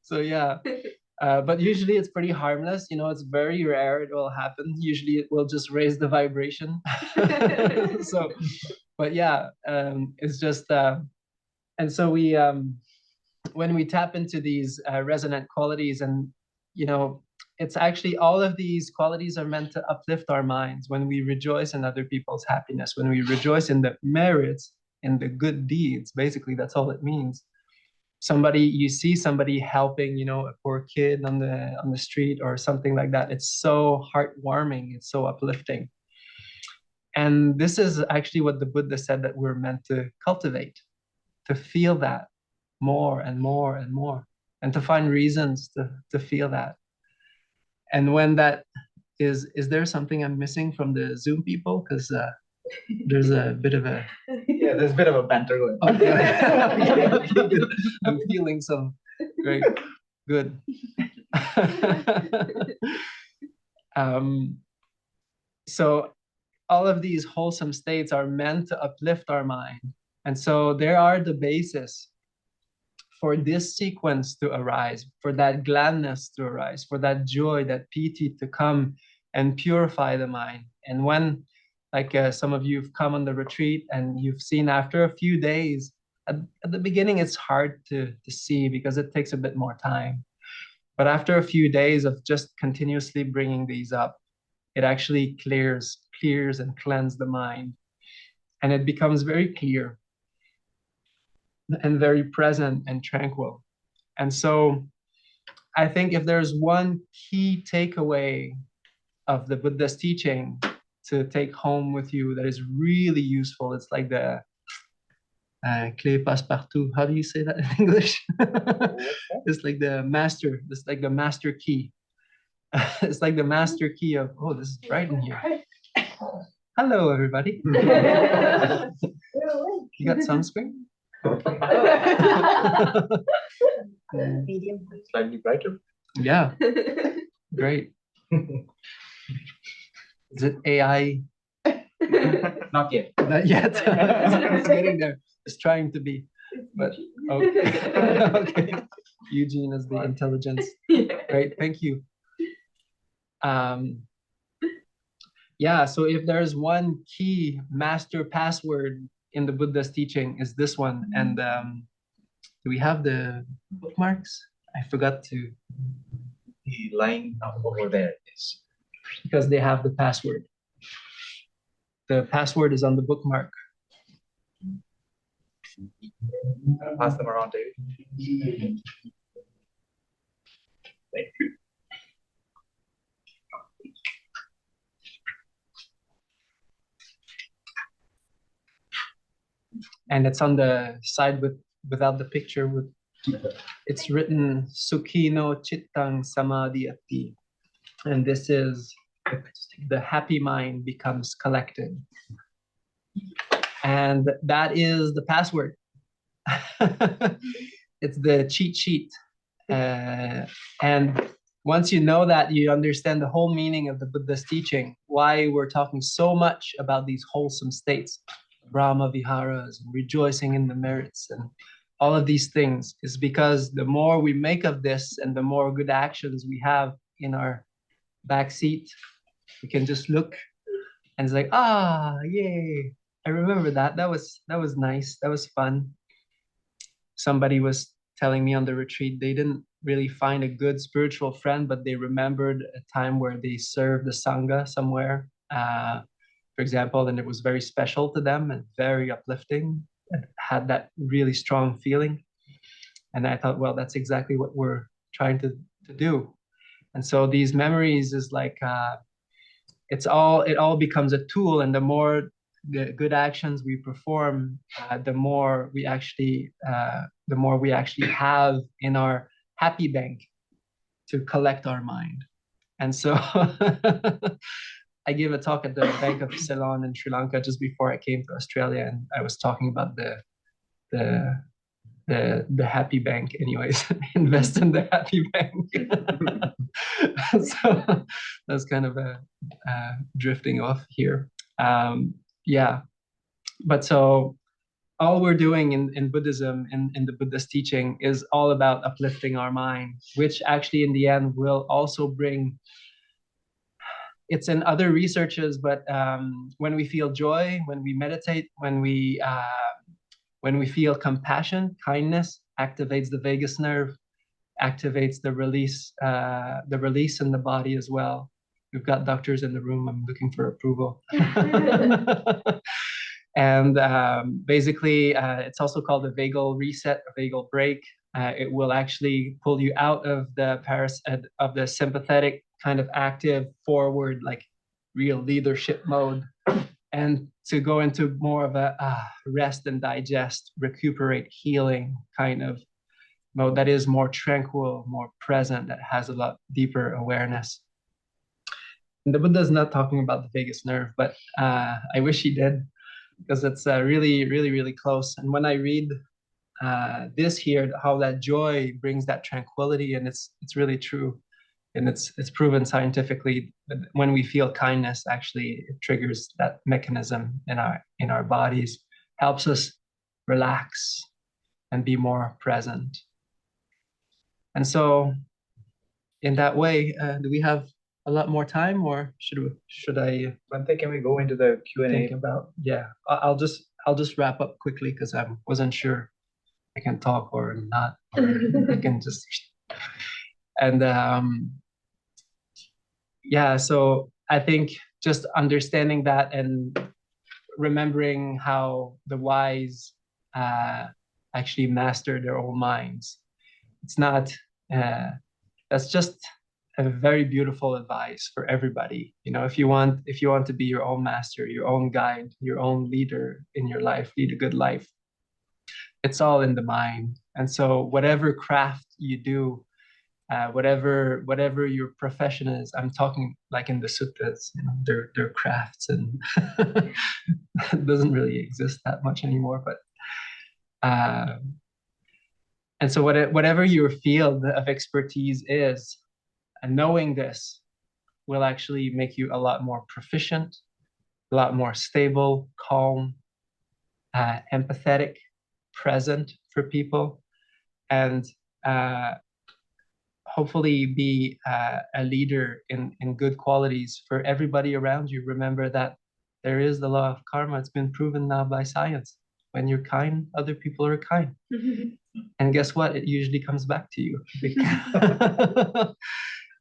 so yeah. But usually it's pretty harmless. It's very rare it will happen. Usually it will just raise the vibration. So, but yeah, it's just, and so we, when we tap into these resonant qualities, and, it's actually all of these qualities are meant to uplift our minds. When we rejoice in other people's happiness, when we rejoice in the merits, in the good deeds, basically, that's all it means. You see somebody helping, a poor kid on the street or something like that. It's so heartwarming. It's so uplifting. And this is actually what the Buddha said that we're meant to cultivate, to feel that more and more and more, and to find reasons to feel that. And when that is there something I'm missing from the Zoom people? Because there's a bit of a there's a bit of a banter going on. Okay, good. I'm feeling some great, good. So all of these wholesome states are meant to uplift our mind, and so there are the basis for this sequence to arise, for that gladness to arise, for that joy, that piti to come and purify the mind. And when, like some of you have come on the retreat and you've seen after a few days, at the beginning it's hard to see because it takes a bit more time. But after a few days of just continuously bringing these up, it actually clears and cleanses the mind. And it becomes very clear and very present and tranquil. And so I think if there's one key takeaway of the Buddha's teaching to take home with you that is really useful, it's like the clé passe-partout. How do you say that in English? It's like the master. It's like the master key. It's like the master key of, oh, this is bright in here. Hello, everybody. You got sunscreen? Medium. Slightly brighter. Yeah. Great. Is it AI? Not yet. Not yet. It's getting there. It's trying to be. But okay. Okay. Eugene is the intelligence. Great. Thank you. Yeah. So if there's one key master password in the Buddha's teaching, is this one. And do we have the bookmarks? I forgot to, The line over there is. because they have the password. The password is on the bookmark. I'll pass them around to you. Thank you. And it's on the side without the picture. It's written Sukhino Chittang Samadhiyati. And this is the happy mind becomes collected. And that is the password. It's the cheat sheet. And once you know that, you understand the whole meaning of the Buddha's teaching, why we're talking so much about these wholesome states, Brahmavihāras, and rejoicing in the merits, and all of these things, is because the more we make of this and the more good actions we have in our back seat, we can just look and it's like, ah, yay. I remember that. That was nice. That was fun. Somebody was telling me on the retreat, they didn't really find a good spiritual friend, but they remembered a time where they served the Sangha somewhere, for example, and it was very special to them and very uplifting. It had that really strong feeling. And I thought, well, that's exactly what we're trying to do. And so these memories is like, it all becomes a tool, and the more the good actions we perform, the more we actually have in our happy bank to collect our mind. And so I gave a talk at the Bank of Ceylon in Sri Lanka just before I came to Australia, and I was talking about the happy bank. Anyways, invest in the happy bank. So that's kind of a drifting off here. Yeah, but so all we're doing in Buddhism, in the Buddhist teaching, is all about uplifting our mind, which actually in the end will also bring, it's in other researches, but when we feel joy, when we meditate, when we feel compassion, kindness, activates the vagus nerve, activates the release in the body as well. We've got doctors in the room. I'm looking for approval. And basically, it's also called a vagal reset, a vagal break. It will actually pull you out of the sympathetic kind of active forward, like real leadership mode, and to go into more of a rest and digest, recuperate, healing kind of mode that is more tranquil, more present, that has a lot deeper awareness. And the Buddha's not talking about the vagus nerve, but I wish he did, because it's really, really, really close. And when I read this here, how that joy brings that tranquility, and it's really true. And it's proven scientifically that when we feel kindness, actually it triggers that mechanism in our bodies, helps us relax and be more present. And so in that way, do we have a lot more time, or should I Bhante, can we go into the Q&A? think about? Yeah, I'll just wrap up quickly, because I wasn't sure I can talk or not, or I can just. And yeah, so I think just understanding that and remembering how the wise actually master their own minds. It's not, that's just a very beautiful advice for everybody. You know, if you want to be your own master, your own guide, your own leader in your life, lead a good life, it's all in the mind. And so whatever craft you do, whatever your profession is, I'm talking like in the suttas, you know, they're crafts, and it doesn't really exist that much anymore. But and so whatever your field of expertise is, and knowing this will actually make you a lot more proficient, a lot more stable, calm, empathetic, present for people, and hopefully be a leader in good qualities for everybody around you. Remember that there is the law of karma. It's been proven now by science. When you're kind, other people are kind. And guess what? It usually comes back to you.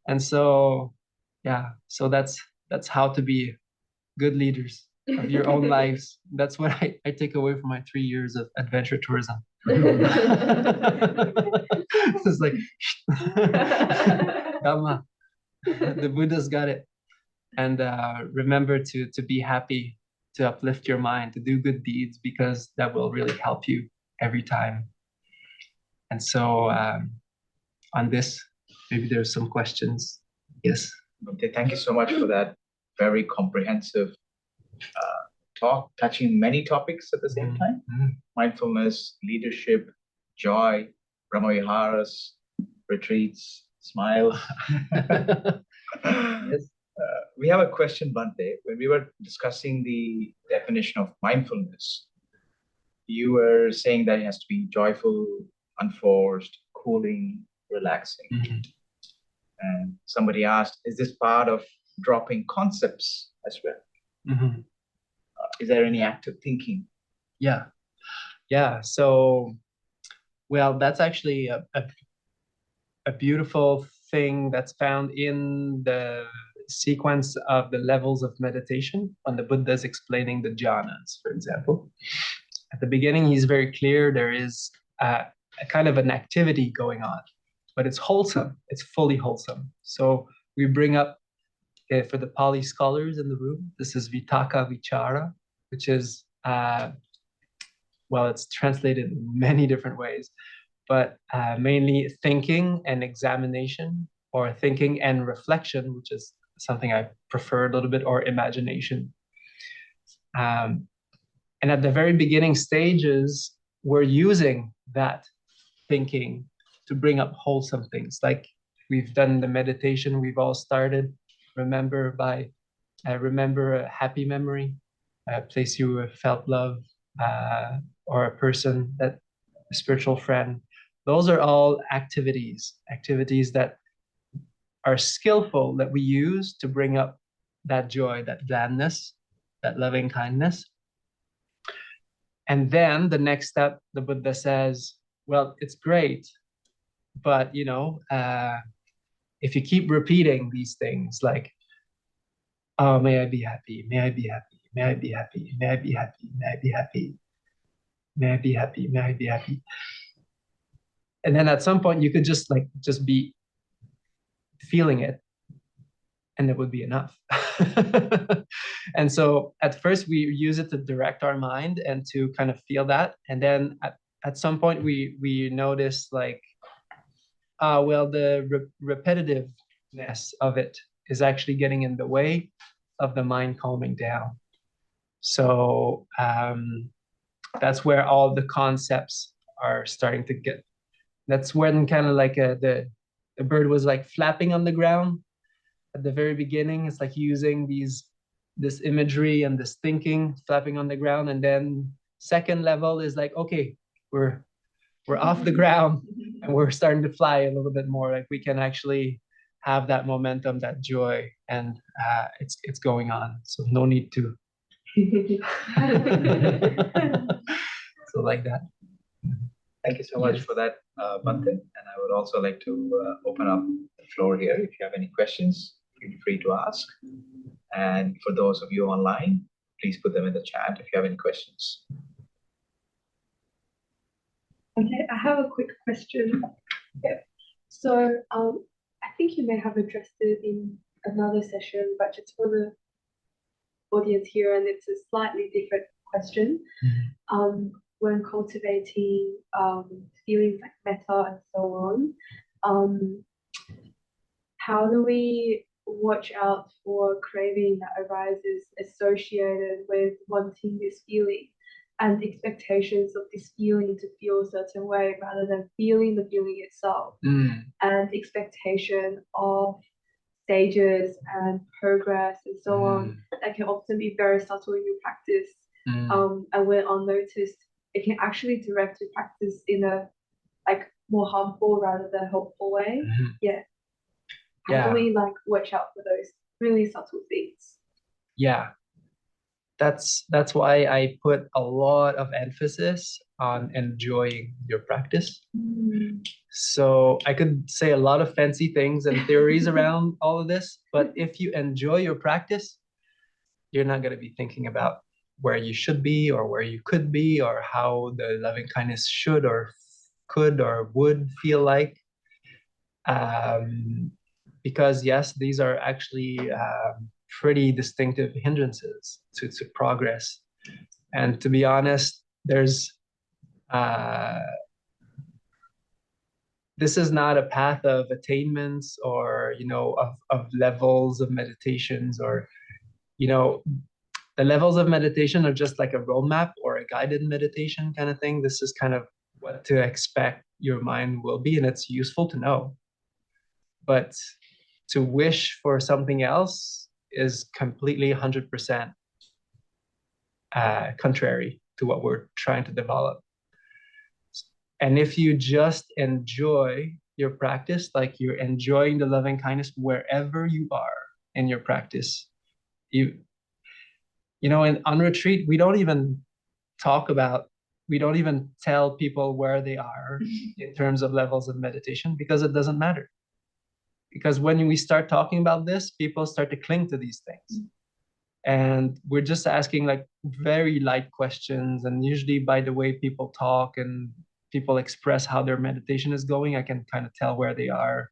And so, yeah, so that's how to be good leaders of your own lives. That's what I take away from my 3 years of adventure tourism. It's like, Dhamma, the Buddha's got it. And remember to be happy, to uplift your mind, to do good deeds, because that will really help you every time. And so on this, maybe there's some questions. Yes. Okay, thank you so much for that very comprehensive talk, touching many topics at the same time. Mindfulness, leadership, joy, Brahmavihāras, retreats, smiles. Yes. We have a question, Bhante. When we were discussing the definition of mindfulness, you were saying that it has to be joyful, unforced, cooling, relaxing. And somebody asked, is this part of dropping concepts as well? Is there any active thinking? Yeah. So, well, that's actually a beautiful thing that's found in the sequence of the levels of meditation when the Buddha is explaining the jhanas, for example. At the beginning, he's very clear there is a kind of an activity going on, but it's wholesome. It's fully wholesome. So we bring up, for the Pali scholars in the room, this is Vitakka Vichara, which is, well, it's translated in many different ways, but mainly thinking and examination, or thinking and reflection, which is something I prefer a little bit, or imagination. And at the very beginning stages, we're using that thinking to bring up wholesome things. Like we've done the meditation, we've all started, remember a happy memory, a place you felt love, or a person, a spiritual friend. Those are all activities that are skillful, that we use to bring up that joy, that gladness, that loving kindness. And then the next step, the Buddha says, well, it's great, but if you keep repeating these things like, oh, may I be happy, may I be happy, may I be happy, may I be happy, may I be happy, may I be happy, may I be happy. And then at some point you could just be feeling it, and it would be enough. And so at first we use it to direct our mind and to kind of feel that. And then at some point we notice like, well, the repetitiveness of it is actually getting in the way of the mind calming down. So that's where all the concepts are starting to get. That's when kind of like the bird was like flapping on the ground at the very beginning. It's like using this imagery and this thinking, flapping on the ground. And then second level is like, okay, we're off the ground and we're starting to fly a little bit more. Like we can actually have that momentum, that joy, and it's going on. So no need to. So like that. Thank you so much for that, Bhante. And I would also like to open up the floor here. If you have any questions, feel free to ask. And for those of you online, please put them in the chat if you have any questions. Okay, I have a quick question. Yeah. So I think you may have addressed it in another session, but just for the audience here, and it's a slightly different question. When cultivating feelings like metta and so on, how do we watch out for craving that arises associated with wanting this feeling and expectations of this feeling to feel a certain way rather than feeling the feeling itself, and expectation of stages and progress and so on that can often be very subtle in your practice, and when unnoticed it can actually direct your practice in a more harmful rather than helpful way. How do we watch out for those really subtle things? that's why I put a lot of emphasis on enjoying your practice. So I could say a lot of fancy things and theories around all of this, but if you enjoy your practice, you're not going to be thinking about where you should be or where you could be or how the loving kindness should or could or would feel like. Because yes, these are actually pretty distinctive hindrances to progress. And to be honest, there's this is not a path of attainments or, you know, of levels of meditations or, you know, the levels of meditation are just like a roadmap or a guided meditation kind of thing. This is kind of what to expect your mind will be, and it's useful to know. But to wish for something else is completely 100% contrary to what we're trying to develop. And if you just enjoy your practice, like you're enjoying the loving kindness wherever you are in your practice, you know, on retreat, we don't even tell people where they are in terms of levels of meditation, because it doesn't matter. Because when we start talking about this, people start to cling to these things. And we're just asking like very light questions. And usually by the way people talk and people express how their meditation is going, I can kind of tell where they are.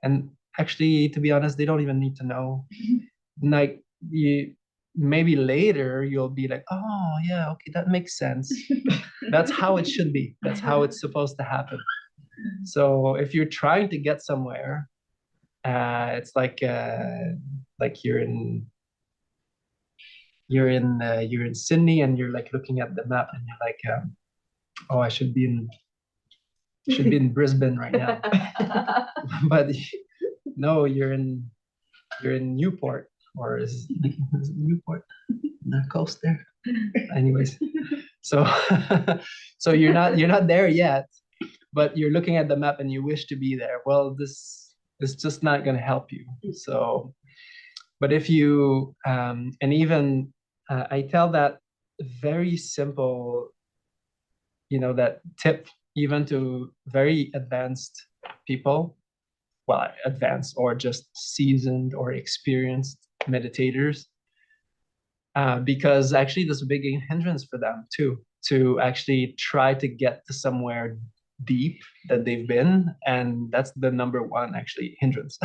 And actually, to be honest, they don't even need to know. Like maybe later you'll be like, oh yeah, okay, that makes sense. That's how it should be. That's how it's supposed to happen. So if you're trying to get somewhere, it's like you're in Sydney and you're like looking at the map and you're like, oh, I should be in Brisbane right now. But no, you're in Newport, or is it Newport, the coast there. Anyways, so so you're not there yet, but you're looking at the map and you wish to be there. Well, this is just not going to help you. So, but if you and even I tell that very simple, you know, that tip even to very advanced people, well, advanced or just seasoned or experienced meditators, because actually there's a big hindrance for them too, to actually try to get to somewhere deep that they've been, and that's the number one actually hindrance.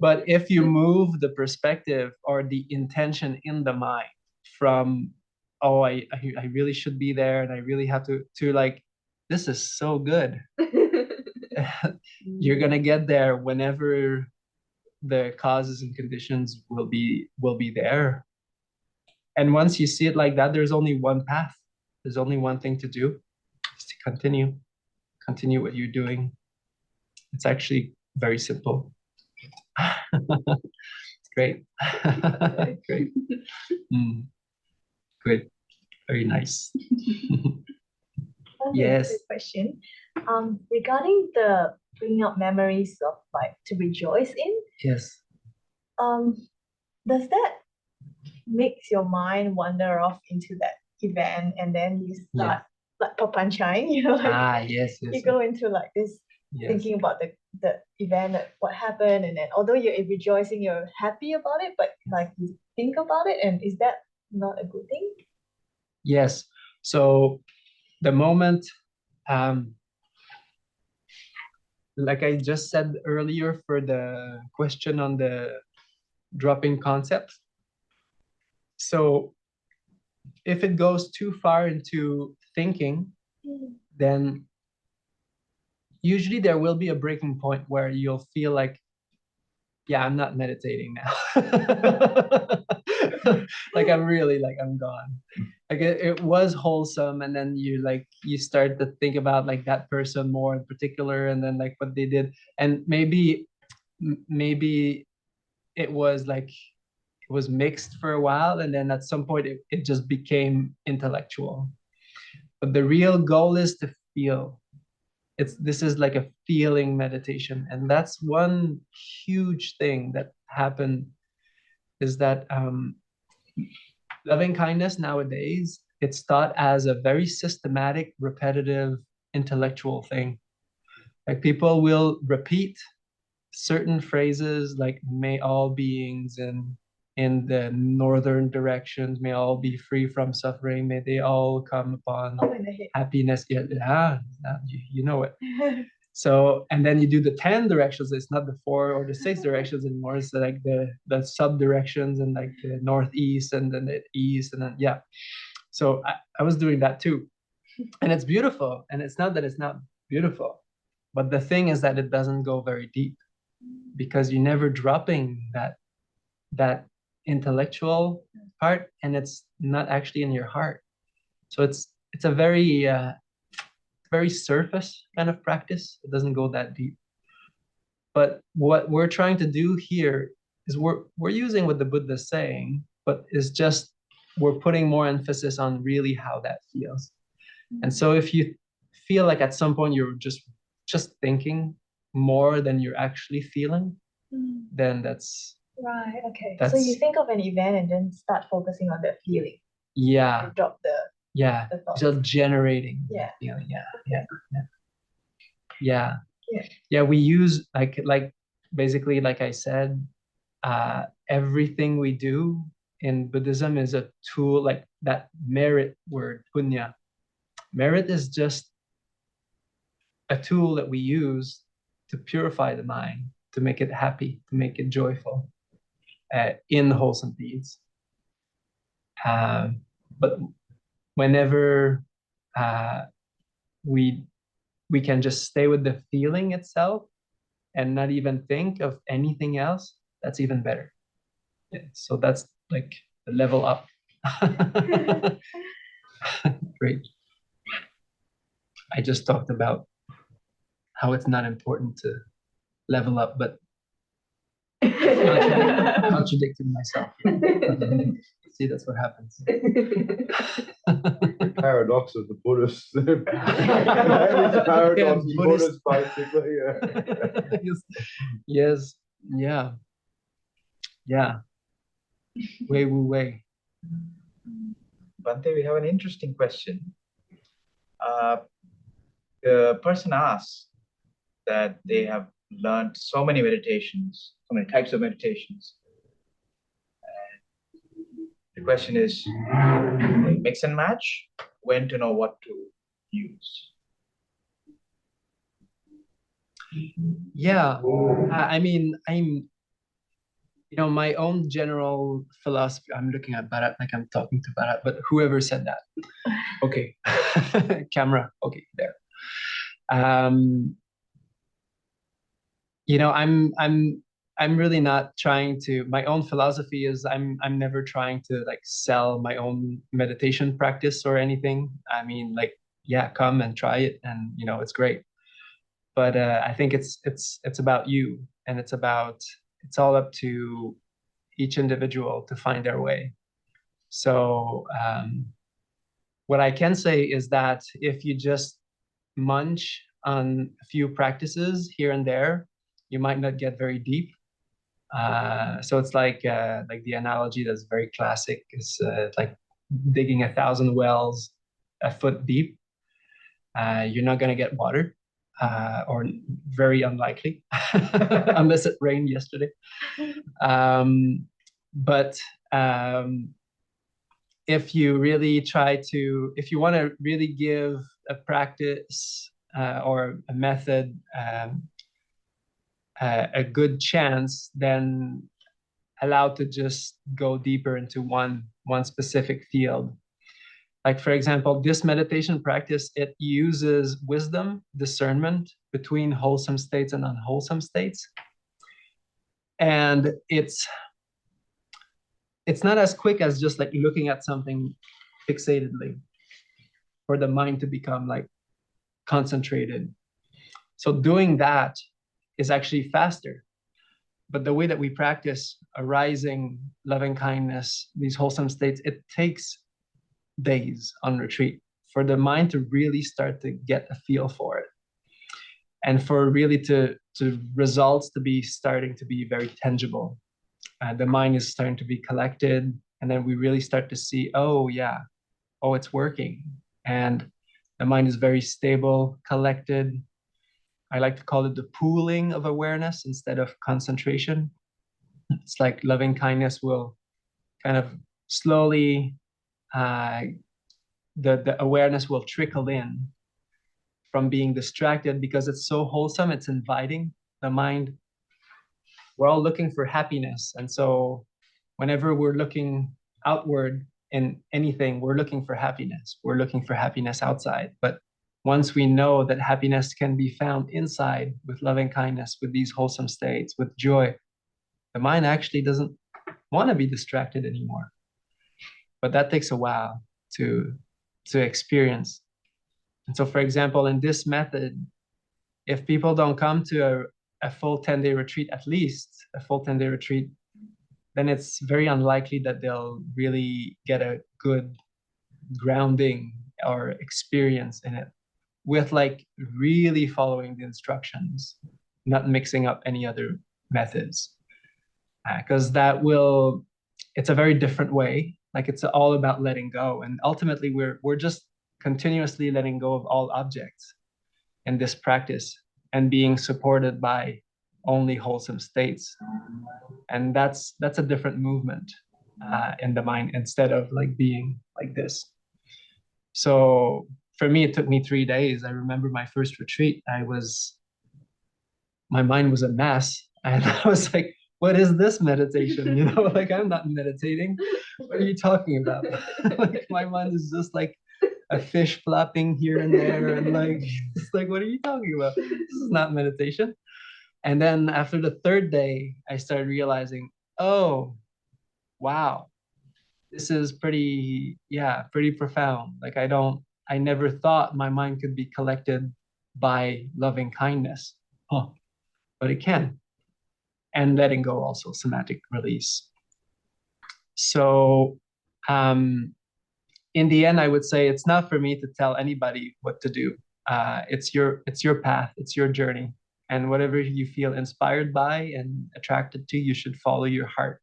But if you move the perspective or the intention in the mind from, oh, I really should be there and I really have to like, this is so good. You're gonna get there whenever the causes and conditions will be there. And once you see it like that, there's only one path. There's only one thing to do, is to continue what you're doing. It's actually very simple. Great. Great. Good. Very nice. Yes. Question. Regarding the bringing up memories of like to rejoice in. Yes. Does that makes your mind wander off into that event, and then you start like papanchai, you know, like yes. you go into like this thinking about the event, what happened, and then although you're rejoicing, you're happy about it, but like you think about it, and is that not a good thing? Yes. So the moment, like I just said earlier for the question on the dropping concepts. So if it goes too far into thinking, then usually there will be a breaking point where you'll feel like, yeah, I'm not meditating now. Like I'm gone. Like it was wholesome, and then you start to think about like that person more in particular, and then like what they did, and maybe it was like it was mixed for a while, and then at some point it just became intellectual. But the real goal is to feel. This is like a feeling meditation, and that's one huge thing that happened, is that loving kindness nowadays, it's thought as a very systematic, repetitive, intellectual thing. Like people will repeat certain phrases like may all beings in the northern directions, may all be free from suffering, may they all come upon happiness. Yeah, you know it. So, and then you do the 10 directions. It's not the 4 or the 6 directions anymore. It's like the sub directions and like the northeast and then the east and then, yeah. So I was doing that too. And it's beautiful. And it's not that it's not beautiful, but the thing is that it doesn't go very deep because you're never dropping that intellectual part, and it's not actually in your heart. So it's a very surface kind of practice. It doesn't go that deep. But what we're trying to do here is we're using what the Buddha is saying, but it's just we're putting more emphasis on really how that feels. And so if you feel like at some point you're just thinking more than you're actually feeling, then that's right. Okay. So you think of an event and then start focusing on the feeling. Yeah. And drop the thoughts. Just generating. Yeah. Feeling. Yeah. We use like basically, like I said, everything we do in Buddhism is a tool, like that merit word, punya. Merit is just a tool that we use to purify the mind, to make it happy, to make it joyful in wholesome deeds. But whenever we can just stay with the feeling itself and not even think of anything else, that's even better. Yeah, so that's like the level up. Great. I just talked about how it's not important to level up, but contradicted myself. See, that's what happens. The paradox of the Buddhists. It's paradox of Buddhists, basically. Yes. Yeah. Way woo way. Bhante, we have an interesting question. The person asks that they have learned so many meditations, so many types of meditations. The question is, mix and match, when to know what to use. Yeah, I mean, my own general philosophy, I'm looking at Bharat like I'm talking to Bharat, but whoever said that. Okay, camera, okay, there. I'm really not trying to, my own philosophy is I'm never trying to like sell my own meditation practice or anything. I mean, like, yeah, come and try it and it's great. But I think it's about you, and it's all up to each individual to find their way. So what I can say is that if you just munch on a few practices here and there, you might not get very deep. So it's like the analogy that's very classic is like digging 1,000 wells a foot deep. You're not going to get water, or very unlikely, unless it rained yesterday. But if you really if you want to really give a practice or a method a good chance, then allow to just go deeper into one specific field. Like, for example, this meditation practice, it uses wisdom, discernment between wholesome states and unwholesome states. And it's not as quick as just like looking at something fixatedly for the mind to become like concentrated. So doing that is actually faster. But the way that we practice arising, loving kindness, these wholesome states, it takes days on retreat for the mind to really start to get a feel for it. And for really to results to be starting to be very tangible. The mind is starting to be collected, And then we really start to see, oh yeah, oh, it's working. And the mind is very stable, collected. I like to call it the pooling of awareness instead of concentration. It's like loving kindness will kind of slowly, the awareness will trickle in from being distracted because it's so wholesome, it's inviting the mind. We're all looking for happiness. And so whenever we're looking outward in anything, we're looking for happiness. We're looking for happiness outside. But once we know that happiness can be found inside with loving kindness, with these wholesome states, with joy, the mind actually doesn't want to be distracted anymore. But that takes a while to experience. And so, for example, in this method, if people don't come to a full 10-day retreat, at least a full 10-day retreat, then it's very unlikely that they'll really get a good grounding or experience in it with like really following the instructions, not mixing up any other methods. Because it's a very different way. Like it's all about letting go. And ultimately we're just continuously letting go of all objects in this practice and being supported by only wholesome states. And that's a different movement in the mind instead of like being like this. So for me, it took me 3 days. I remember my first retreat, my mind was a mess. And I was like, what is this meditation? You know, like I'm not meditating. What are you talking about? Like my mind is just like a fish flopping here and there. And like, it's like, what are you talking about? This is not meditation. And then after the 3rd day, I started realizing, oh, wow, this is pretty profound. Like I never thought my mind could be collected by loving kindness. Huh. But it can. And letting go also, somatic release. So in the end, I would say it's not for me to tell anybody what to do. It's your path, it's your journey. And whatever you feel inspired by and attracted to, you should follow your heart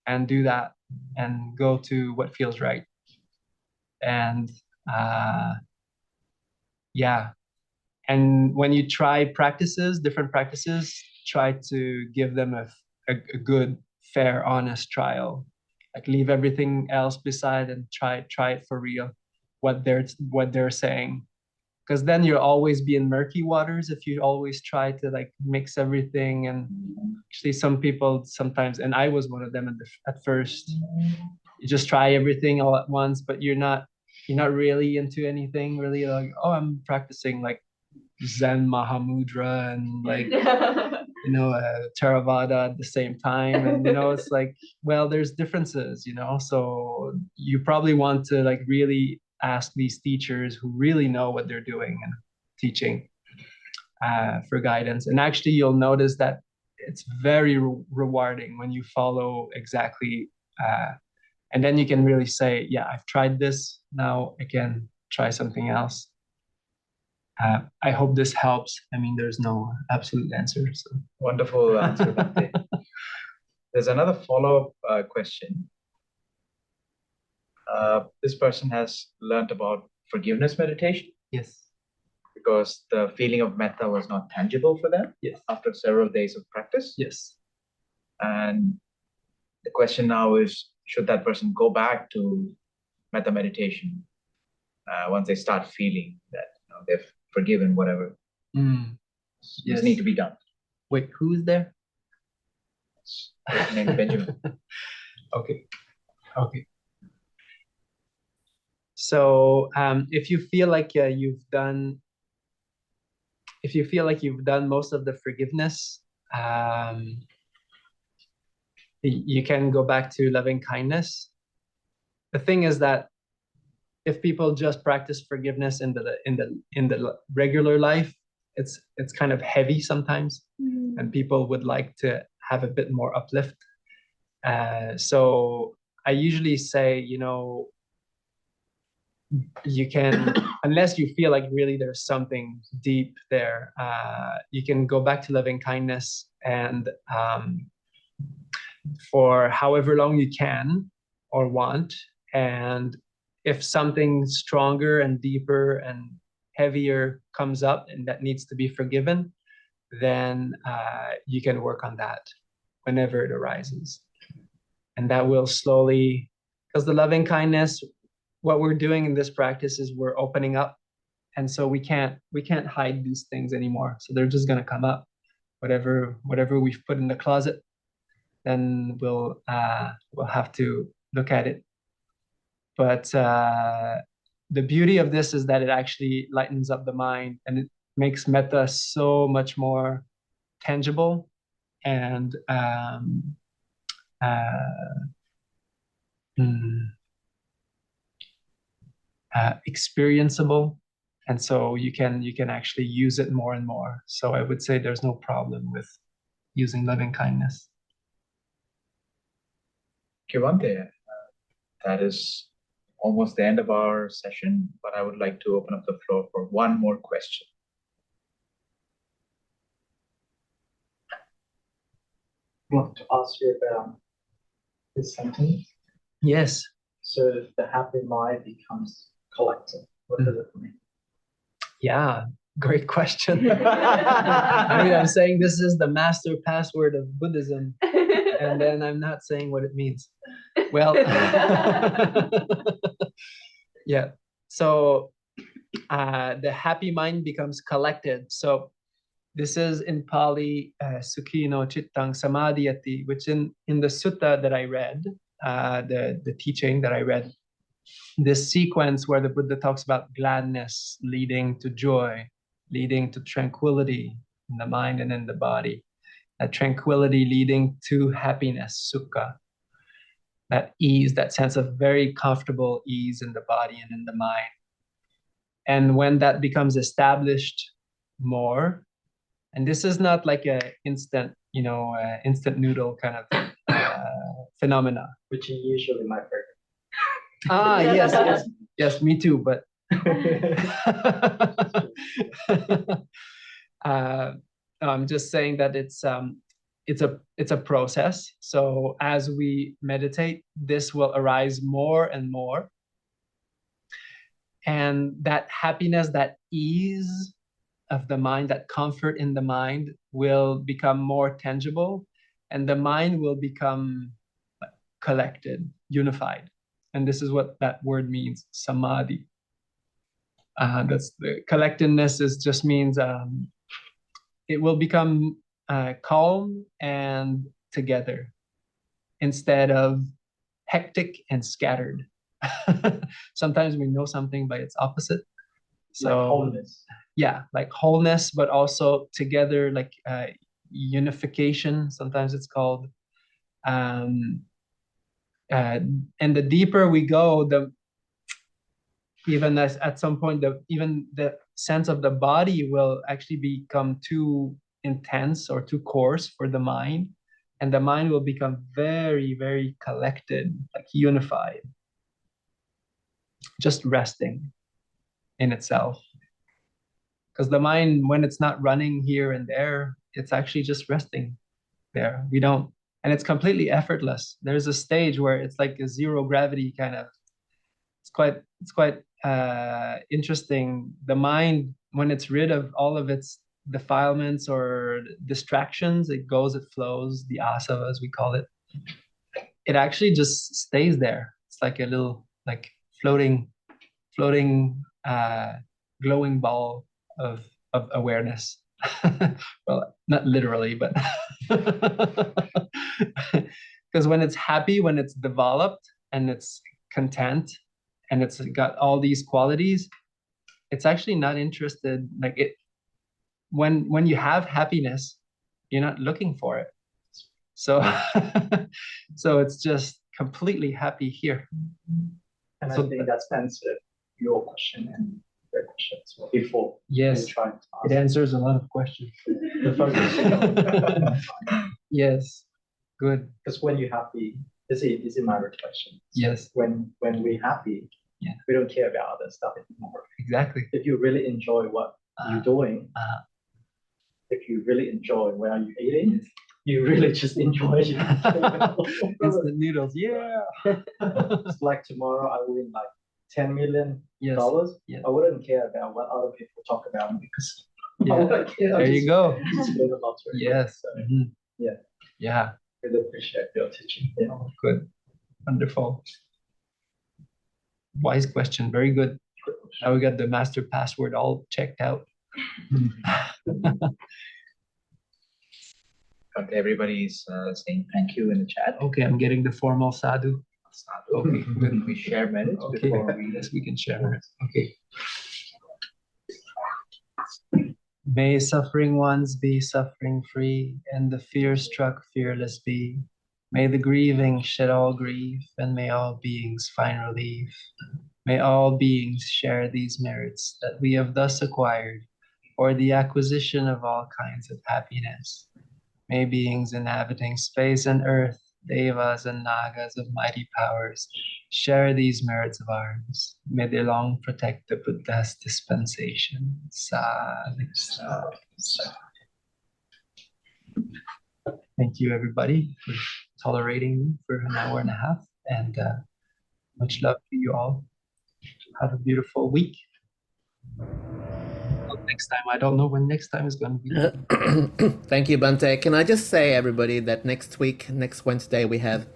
and do that and go to what feels right. And and when you try different practices, try to give them a good, fair, honest trial. Like leave everything else beside and try it for real, what they're saying. Because then you'll always be in murky waters if you always try to like mix everything. And actually some people sometimes, and I was one of them at first, you just try everything all at once, but you're not really into anything really. Like, oh, I'm practicing like Zen Mahamudra and like Theravada at the same time. And it's like, well, there's differences, so you probably want to like really ask these teachers who really know what they're doing and teaching for guidance. And actually you'll notice that it's very rewarding when you follow exactly and then you can really say, yeah, I've tried this, now I can try something else. I hope this helps. I mean, there's no absolute answer. So. Wonderful answer, Bhante. There's another follow-up question. This person has learned about forgiveness meditation. Yes. Because the feeling of metta was not tangible for them. Yes. After several days of practice. Yes. And the question now is, should that person go back to metta meditation once they start feeling that they've forgiven whatever yes. need to be done? Wait, who's there? Named Benjamin. Okay. So if you feel like you've done most of the forgiveness, you can go back to loving kindness. The thing is that if people just practice forgiveness in the regular life, it's kind of heavy sometimes, and people would like to have a bit more uplift. So I usually say, you can, unless you feel like really there's something deep there, you can go back to loving kindness and for however long you can, or want. And if something stronger and deeper and heavier comes up and that needs to be forgiven, then you can work on that whenever it arises. And that will slowly, because the loving kindness, what we're doing in this practice is we're opening up. And so we can't hide these things anymore. So they're just gonna come up. Whatever we've put in the closet, then we'll have to look at it. But the beauty of this is that it actually lightens up the mind and it makes metta so much more tangible and experienceable. And so you can actually use it more and more. So I would say there's no problem with using loving kindness. Bhante, that is almost the end of our session, but I would like to open up the floor for one more question. I want to ask you about this sentence. Yes. So the happy mind becomes collective. What does it mean? Yeah, great question. I mean, I'm saying this is the master password of Buddhism, and then I'm not saying what it means. Well, yeah. So the happy mind becomes collected. So this is in Pali, Sukhino Chittang Samadhiyati, which in the sutta that I read, the teaching that I read, this sequence where the Buddha talks about gladness leading to joy, leading to tranquility in the mind and in the body, that tranquility leading to happiness, sukha, that ease, that sense of very comfortable ease in the body and in the mind. And when that becomes established more, and this is not like a instant, instant noodle kind of phenomena. Which is usually my favorite. Yes, me too. But I'm just saying that it's a process. So as we meditate, this will arise more and more, and that happiness, that ease of the mind, that comfort in the mind will become more tangible, and the mind will become collected, unified. And this is what that word means, Samādhi. That's the collectedness just means it will become calm and together instead of hectic and scattered. Sometimes we know something by its opposite. So like wholeness. Yeah, like wholeness, but also together, like unification, sometimes it's called. And the deeper we go, even as at some point, even the sense of the body will actually become too intense or too coarse for the mind, and the mind will become very, very collected, like unified, just resting in itself. Because the mind, when it's not running here and there, it's actually just resting there. And it's completely effortless. There's a stage where it's like a zero gravity kind of. It's quite interesting. The mind, when it's rid of all of its defilements or distractions, it flows. The asava, as we call it. It actually just stays there. It's like a little like floating, glowing ball of awareness. Well, not literally, but because when it's happy, when it's developed and it's content and it's got all these qualities, it's actually not interested. Like it, when you have happiness, you're not looking for it. So so it's just completely happy here. And So I think that's answered your question and their questions before. Yes, it answers a lot of questions. The focus. Yes, good. Because when you're happy, this is my reflection. Yes. When we're happy, yeah, we don't care about other stuff anymore. Exactly. If you really enjoy what you're doing, if you really enjoy where you're eating, you really just enjoy it. Instant noodles, yeah. It's like tomorrow I win like $10 million. Yes. Yeah. I wouldn't care about what other people talk about because Yeah. I wouldn't care. There you go. Just win the lottery. Yes. So, Mhm. yeah. Yeah. Really appreciate your teaching. Yeah. Oh, good. Wonderful. Wise question. Very good. Now we got the master password all checked out. But everybody's saying thank you in the chat. Okay, I'm getting the formal sadhu. Okay, good. We share minutes Okay, before we. yes, we can share. Okay. May suffering ones be suffering free, and the fear struck fearless be. May the grieving shed all grief, and may all beings find relief. May all beings share these merits that we have thus acquired, for the acquisition of all kinds of happiness. May beings inhabiting space and earth, devas and nagas of mighty powers, share these merits of ours. May they long protect the Buddha's dispensation. Sadhu, sadhu, sadhu. Thank you, everybody, for tolerating me for an hour and a half, and much love to you all. Have a beautiful week. Next time, I don't know when next time is going to be. Thank you, Bhante. Can I just say, everybody, that next week, next Wednesday, we have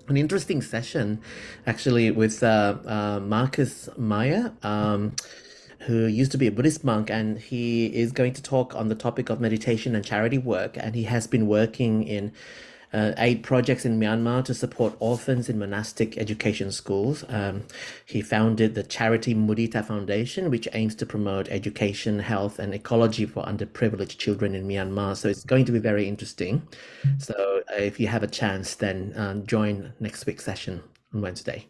an interesting session, actually, with Marcus Maya, who used to be a Buddhist monk, and he is going to talk on the topic of meditation and charity work, and he has been working in 8 projects in Myanmar to support orphans in monastic education schools. He founded the charity Mudita Foundation, which aims to promote education, health, and ecology for underprivileged children in Myanmar. So it's going to be very interesting. So if you have a chance, then join next week's session on Wednesday.